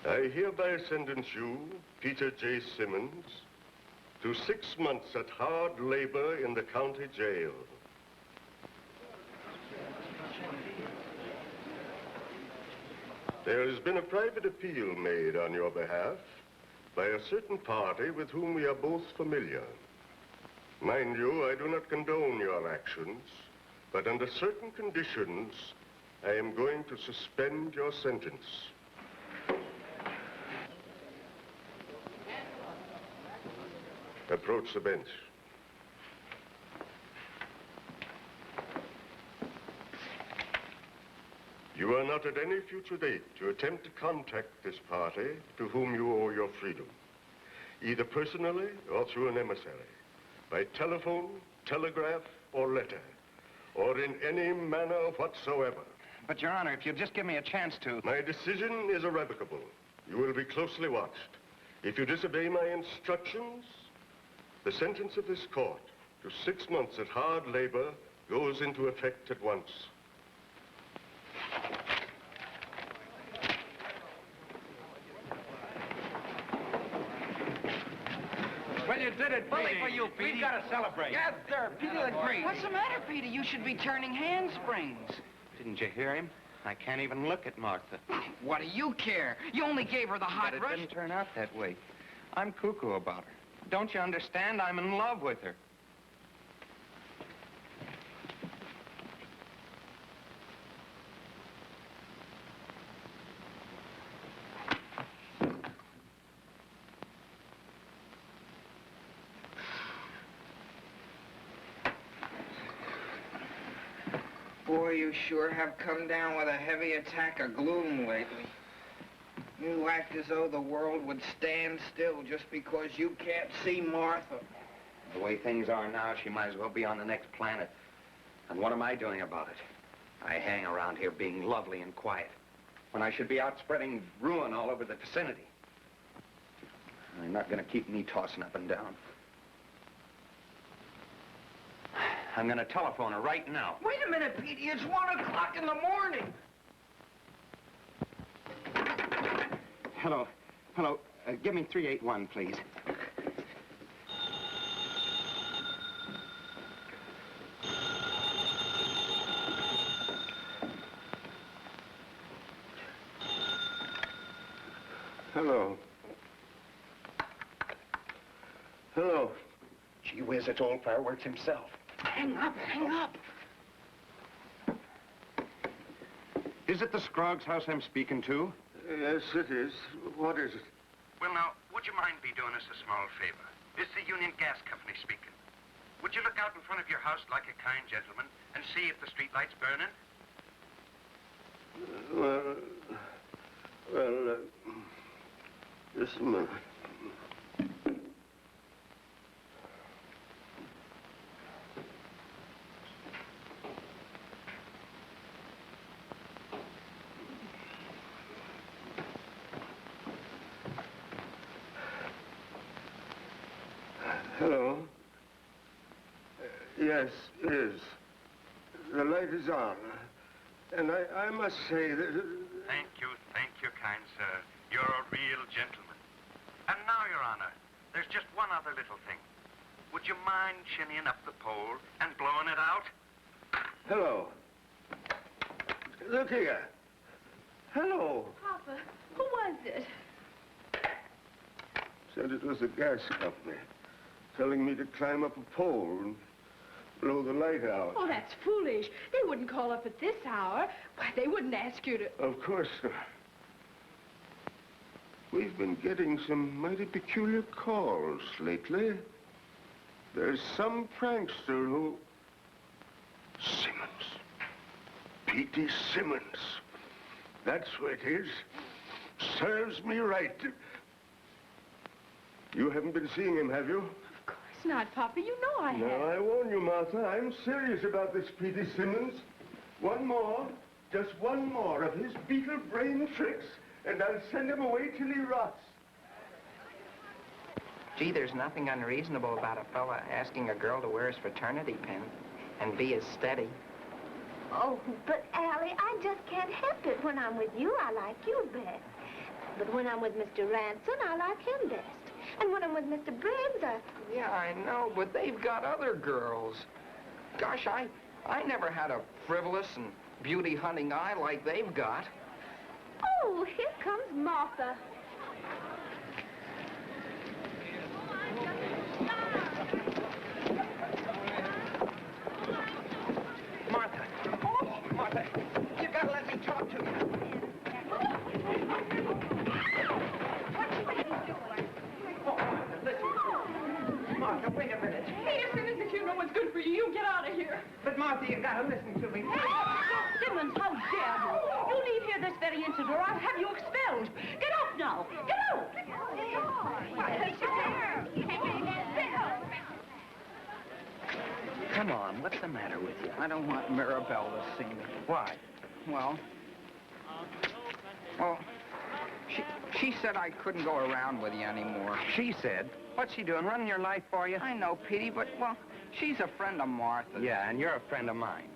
I hereby sentence you, Peter J. Simmons, to 6 months at hard labor in the county jail. There has been a private appeal made on your behalf by a certain party with whom we are both familiar. Mind you, I do not condone your actions, but under certain conditions, I am going to suspend your sentence. Approach the bench. You are not at any future date to attempt to contact this party to whom you owe your freedom, either personally or through an emissary, by telephone, telegraph, or letter, or in any manner whatsoever. But, Your Honor, if you'll just give me a chance to... My decision is irrevocable. You will be closely watched. If you disobey my instructions, the sentence of this court to 6 months at hard labor goes into effect at once. Well, you did it, Bully Petey. for you, Petey. We've got to celebrate. Yes, sir. Petey agrees. What's the matter, Petey? You should be turning handsprings. Didn't you hear him? I can't even look at Martha. What do you care? You only gave her the hot But it rush. didn't turn out that way. I'm cuckoo about her. Don't you understand? I'm in love with her. Boy, you sure have come down with a heavy attack of gloom lately. You act as though the world would stand still just because you can't see Martha. The way things are now, she might as well be on the next planet. And what am I doing about it? I hang around here being lovely and quiet, when I should be out spreading ruin all over the vicinity. They're not gonna keep me tossing up and down. I'm gonna telephone her right now. Wait a minute, Petey. It's 1 o'clock in the morning. Hello. Hello. Give me 381, please. Hello. Hello. Gee whiz, it's old Fireworks himself. Hang up, hang up. Is it the Scroggs house I'm speaking to? Yes, it is. What is it? Well, now, would you mind be doing us a small favor? It's the Union Gas Company speaking. Would you look out in front of your house like a kind gentleman and see if the street light's burning? Just a minute. Hello? Yes, it is. The light is on. And I must say that... Thank you, kind sir. You're a real gentleman. And now, Your Honor, there's just one other little thing. Would you mind shinnying up the pole and blowing it out? Hello. Look here. Hello. Papa, who was it? Said it was the gas company, telling me to climb up a pole and blow the light out. Oh, that's foolish. They wouldn't call up at this hour. Why, they wouldn't ask you to... Of course not. We've been getting some mighty peculiar calls lately. There's some prankster who... Simmons. Petey Simmons. That's what it is. Serves me right. You haven't been seeing him, have you? Of course not, Papa. You know I have. Now, I warn you, Martha, I'm serious about this Petey Simmons. One more, just one more of his beetle brain tricks, and I'll send him away till he rots. Gee, there's nothing unreasonable about a fella asking a girl to wear his fraternity pin and be as steady. Oh, but Allie, I just can't help it. When I'm with you, I like you best. But when I'm with Mr. Ranson, I like him best. And when I'm with Mr. Briggs, Yeah, I know, but they've got other girls. Gosh, I never had a frivolous and beauty-hunting eye like they've got. Oh, here comes Martha. Martha. Oh, Martha, you gotta let me talk to you. Martha, wait a minute. Hey, Simmons, if you know what's good for you, you get out of here. But, Martha, you gotta listen to me. Simmons, how dare you? You leave here this very instant or I'll have you expelled. Get out now. Get out. Come on, what's the matter with you? I don't want Mirabelle to see me. Why? Well, she said I couldn't go around with you anymore. She said? What's she doing, running your life for you? I know, Petey, but, well, she's a friend of Martha's. Yeah, and you're a friend of mine.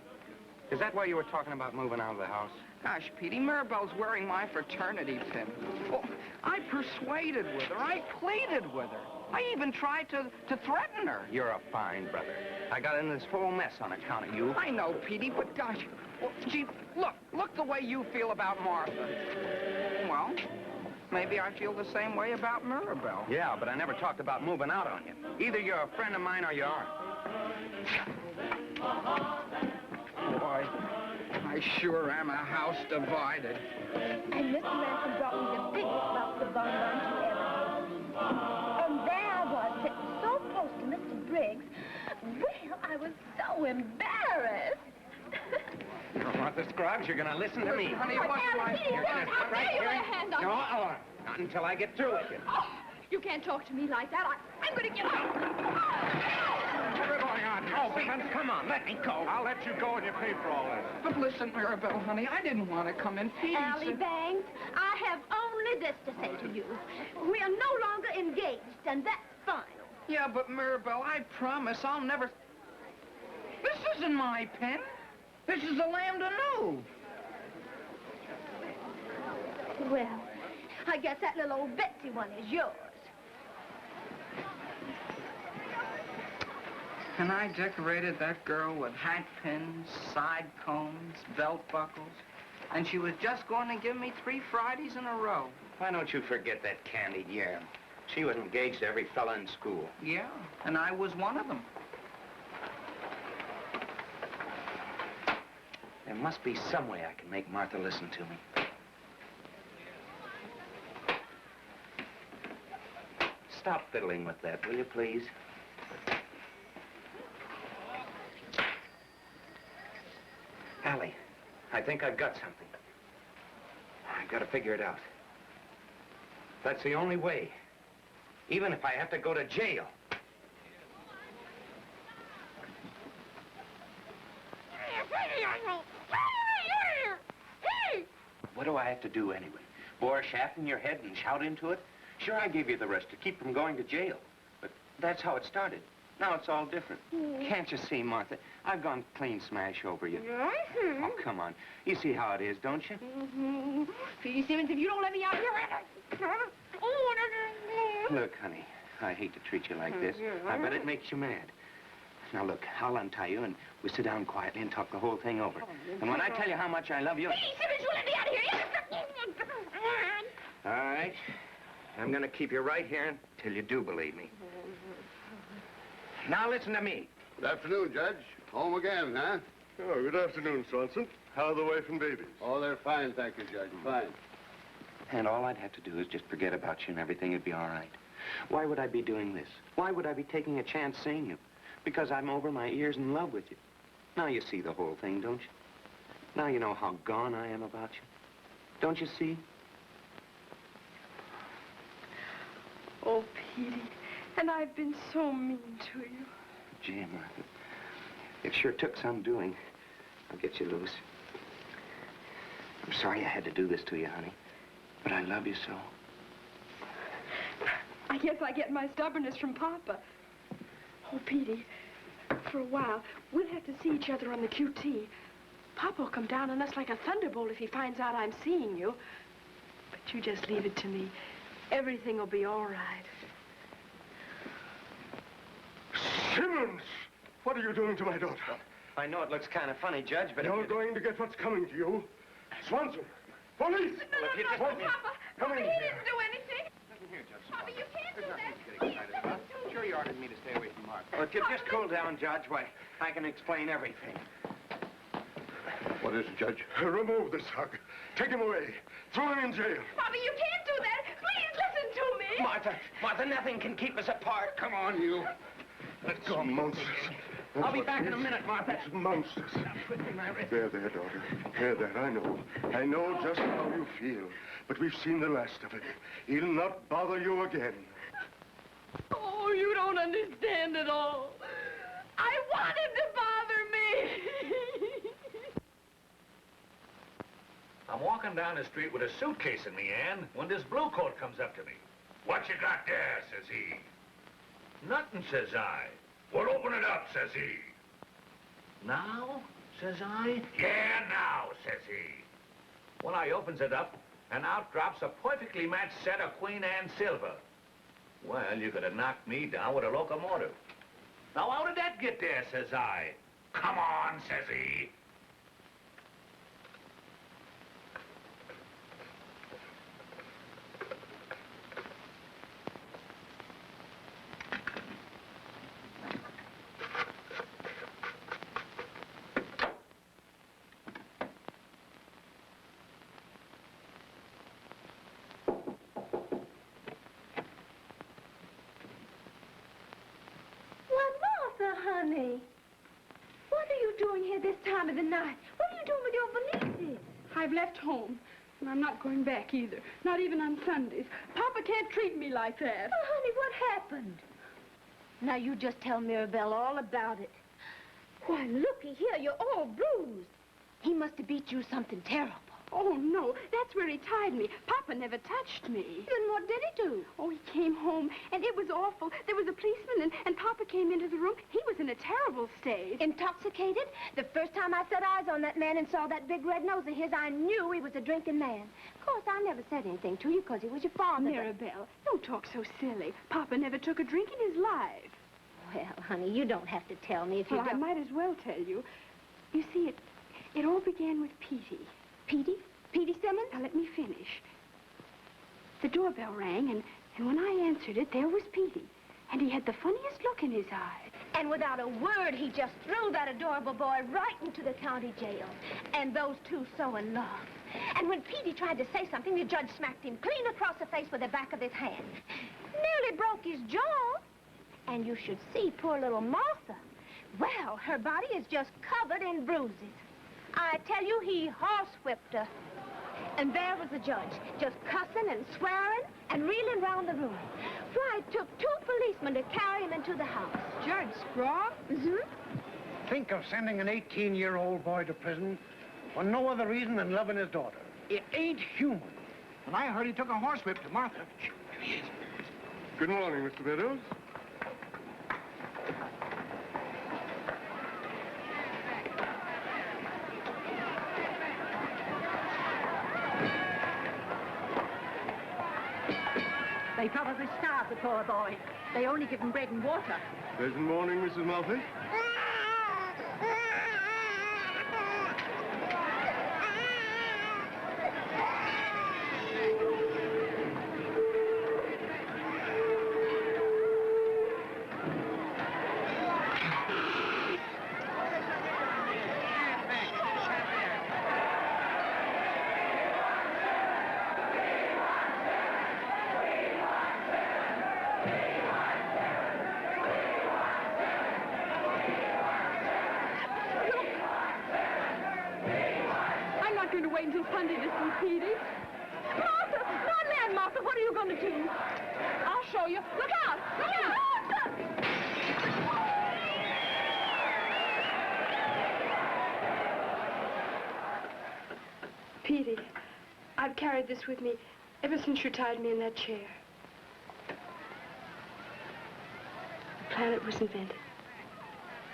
Is that why you were talking about moving out of the house? Gosh, Petey, Mirabelle's wearing my fraternity pin. Well, I persuaded with her. I pleaded with her. I even tried to threaten her. You're a fine brother. I got in this whole mess on account of you. I know, Petey, but gosh, well, gee, look the way you feel about Martha. Well, maybe I feel the same way about Mirabelle. Yeah, but I never talked about moving out on you. Either you're a friend of mine or you aren't. Boy, I sure am a house divided. And Mr. Ransom brought me the biggest box of bonbons you ever had. And there I was, sitting so close to Mr. Briggs. Well, I was so embarrassed. Martha Scruggs, you're gonna listen to me. Honey, what's like? Kitty, I'll right lay here. a hand on No, you. not until I get through with you. Oh, you can't talk to me like that. I'm going to get out. What's going on here? Oh, Simmons, come on, let me go. I'll let you go and you pay for all this. But listen, Maribel, honey, I didn't want to come in. Petey Allie said- Bangs, I have only this to say to you. We are no longer engaged, and that's final. Yeah, but Maribel, I promise I'll never... This isn't my pen. This is a Lamb de Nouveau. Well, I guess that little old Betsy one is yours. And I decorated that girl with hat pins, side combs, belt buckles. And she was just going to give me 3 Fridays in a row. Why don't you forget that candied yam? She was engaged to every fella in school. Yeah, and I was one of them. There must be some way I can make Martha listen to me. Stop fiddling with that, will you, please? Allie, I think I've got something. I've got to figure it out. That's the only way. Even if I have to go to jail. What do I have to do anyway? Bore a shaft in your head and shout into it? Sure, I gave you the rest to keep from going to jail. But that's how it started. Now it's all different. Can't you see, Martha? I've gone clean smash over you. Oh, come on. You see how it is, don't you? Petey Simmons, if you don't let me out here... Look, honey, I hate to treat you like this. I bet it makes you mad. Now, look, I'll untie you, and we sit down quietly and talk the whole thing over. And when I tell you how much I love you... Petey Simmons, you let me out of here! All right. I'm going to keep you right here until you do believe me. Now, listen to me. Good afternoon, Judge. Home again, huh? Oh, good afternoon, Swanson. How are the wife and babies? Oh, they're fine, thank you, Judge. Fine. And all I'd have to do is just forget about you and everything would be all right. Why would I be doing this? Why would I be taking a chance seeing you? Because I'm over my ears in love with you. Now you see the whole thing, don't you? Now you know how gone I am about you. Don't you see? Oh, Petey, and I've been so mean to you. Gee, Martha, it sure took some doing. I'll get you loose. I'm sorry I had to do this to you, honey, but I love you so. I guess I get my stubbornness from Papa. Oh, Petey, for a while, we'll have to see each other on the QT. Papa will come down on us like a thunderbolt if he finds out I'm seeing you. But you just leave it to me. Everything will be all right. Simmons! What are you doing to my daughter? I know it looks kind of funny, Judge, but... You're going to get what's coming to you. Swanson! Police! No, Papa! Come in He here. didn't do anything! Listen here, Judge. Papa, you can't do that! Getting excited about. Sure you ordered me to stay away from Martha. Well, if you just cool down, Judge, why, I can explain everything. What is it, Judge? Remove this hug. Take him away. Throw him in jail. Papa, you can't do that! Please listen to me! Martha, nothing can keep us apart. Come on, you. Let go. Monsters. I'll be back in a minute, Martha. It's monsters. There, daughter. There, I know. I know just how you feel. But we've seen the last of it. He'll not bother you again. Oh, you don't understand at all. I want him to bother me. I'm walking down the street with a suitcase in me, Ann, when this blue coat comes up to me. "What you got there?" says he. "Nothing," says I. "Well, open it up," says he. "Now?" says I. "Yeah, now," says he. Well, I opens it up, and out drops a perfectly matched set of Queen Anne silver. Well, you could have knocked me down with a locomotive. "Now, how did that get there?" says I. "Come on," says he. Honey, what are you doing here this time of the night? What are you doing with your I've left home, and I'm not going back either. Not even on Sundays. Papa can't treat me like that. Oh, honey, what happened? Now, you just tell Mirabelle all about it. Why, looky here, you're all bruised. He must have beat you something terrible. Oh, no, that's where he tied me. Papa never touched me. Then what did he do? Oh, he came home, and it was awful. There was a policeman, and Papa came into the room. He was in a terrible state. Intoxicated? The first time I set eyes on that man and saw that big red nose of his, I knew he was a drinking man. Of course, I never said anything to you because he was your father. Mirabelle, don't talk so silly. Papa never took a drink in his life. Well, honey, you don't have to tell me if you Well, I don't. might as well tell you. You see, it all began with Petey. Petey? Petey Simmons? Now, let me finish. The doorbell rang, and when I answered it, there was Petey. And he had the funniest look in his eye. And without a word, he just threw that adorable boy right into the county jail. And those two so in love. And when Petey tried to say something, the judge smacked him clean across the face with the back of his hand. Nearly broke his jaw. And you should see poor little Martha. Well, her body is just covered in bruises. I tell you, he horsewhipped her. And there was the judge, just cussing and swearing and reeling round the room. Why, it took 2 policemen to carry him into the house. Judge Scraw? Mm-hmm. Think of sending an 18-year-old boy to prison for no other reason than loving his daughter. It ain't human. And I heard he took a horsewhip to Martha. Here he is. Good morning, Mr. Meadows. They probably starved the poor boy. They only give him bread and water. Pleasant morning, Mrs. Murphy. Petey, I've carried this with me ever since you tied me in that chair. The planet was invented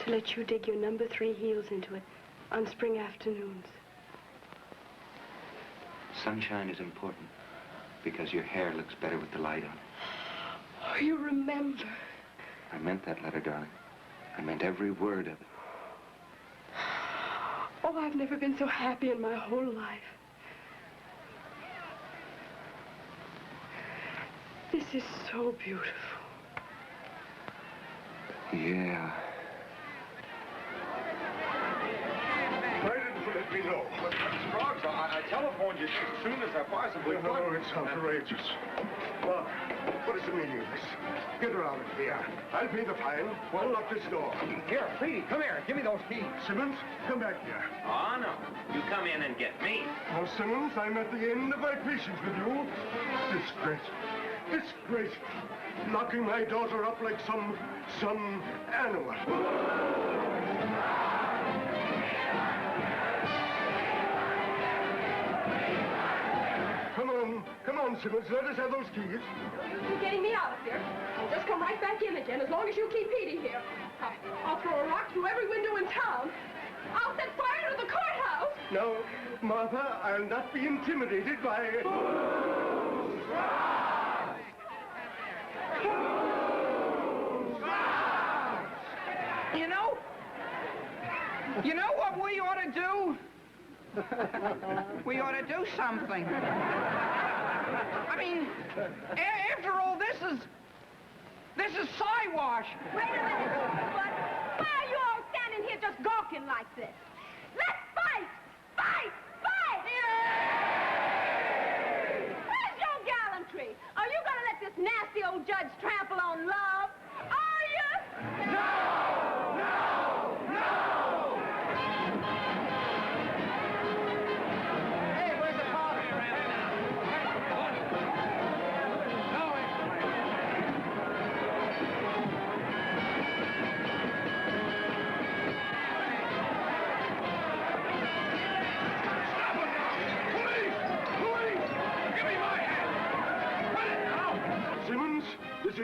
to let you dig your number 3 heels into it on spring afternoons. Sunshine is important because your hair looks better with the light on it. Oh, you remember. I meant that letter, darling. I meant every word of it. Oh, I've never been so happy in my whole life. This is so beautiful. Yeah. Why didn't you let me know? Scruggs, I telephoned you as soon as I possibly could. Oh, it's outrageous. Well, what is the meaning of this? Get her out of here. I'll pay the fine. We'll lock this door. Here, Petey, come here. Give me those keys. Simmons, come back here. Oh, no. You come in and get me. Now, Simmons, I'm at the end of my patience with you. Disgraceful. Disgraceful. Locking my daughter up like some animal. Come on, Simmons, let us have those keys. You're getting me out of here. I'll just come right back in again as long as you keep Petey here. I'll throw a rock through every window in town. I'll set fire to the courthouse. No, Martha, I'll not be intimidated by... You know what we ought to do? We ought to do something. I mean, after all, this is Siwash. Wait a minute. What? Why are you all standing here just gawking like this? Let's fight! Fight! Fight! Yay! Where's your gallantry? Are you going to let this nasty old judge trample on love? Are you? No! No! No!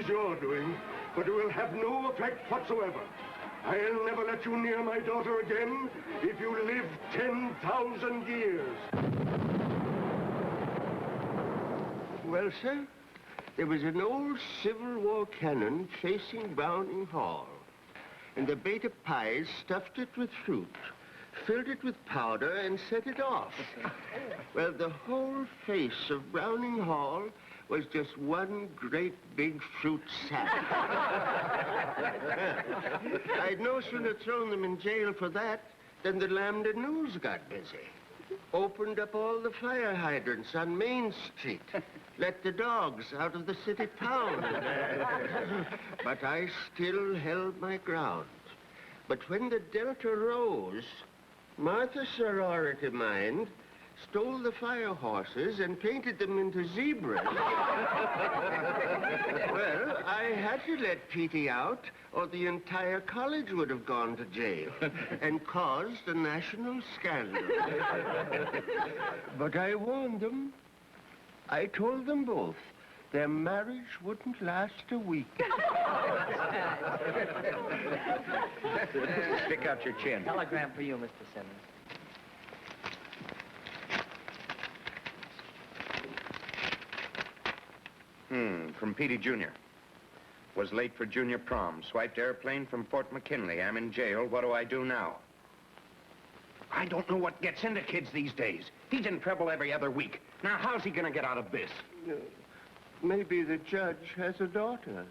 you're doing, but it will have no effect whatsoever. I'll never let you near my daughter again if you live 10,000 years. Well, sir, there was an old Civil War cannon facing Browning Hall, and the beta pies stuffed it with fruit, filled it with powder, and set it off. Well, the whole face of Browning Hall was just one great big fruit sack. I'd no sooner thrown them in jail for that than the Lambda News got busy. Opened up all the fire hydrants on Main Street. Let the dogs out of the city pound. But I still held my ground. But when the Delta rose, Martha Sorority Mind stole the fire horses and painted them into zebras. Well, I had to let Petey out, or the entire college would have gone to jail and caused a national scandal. But I warned them. I told them both their marriage wouldn't last a week. Stick out your chin. Telegram for you, Mr. Simmons. From Petey Jr. Was late for junior prom. Swiped airplane from Fort McKinley. I'm in jail. What do I do now? I don't know what gets into kids these days. He's in trouble every other week. Now, how's he gonna get out of this? Maybe the judge has a daughter.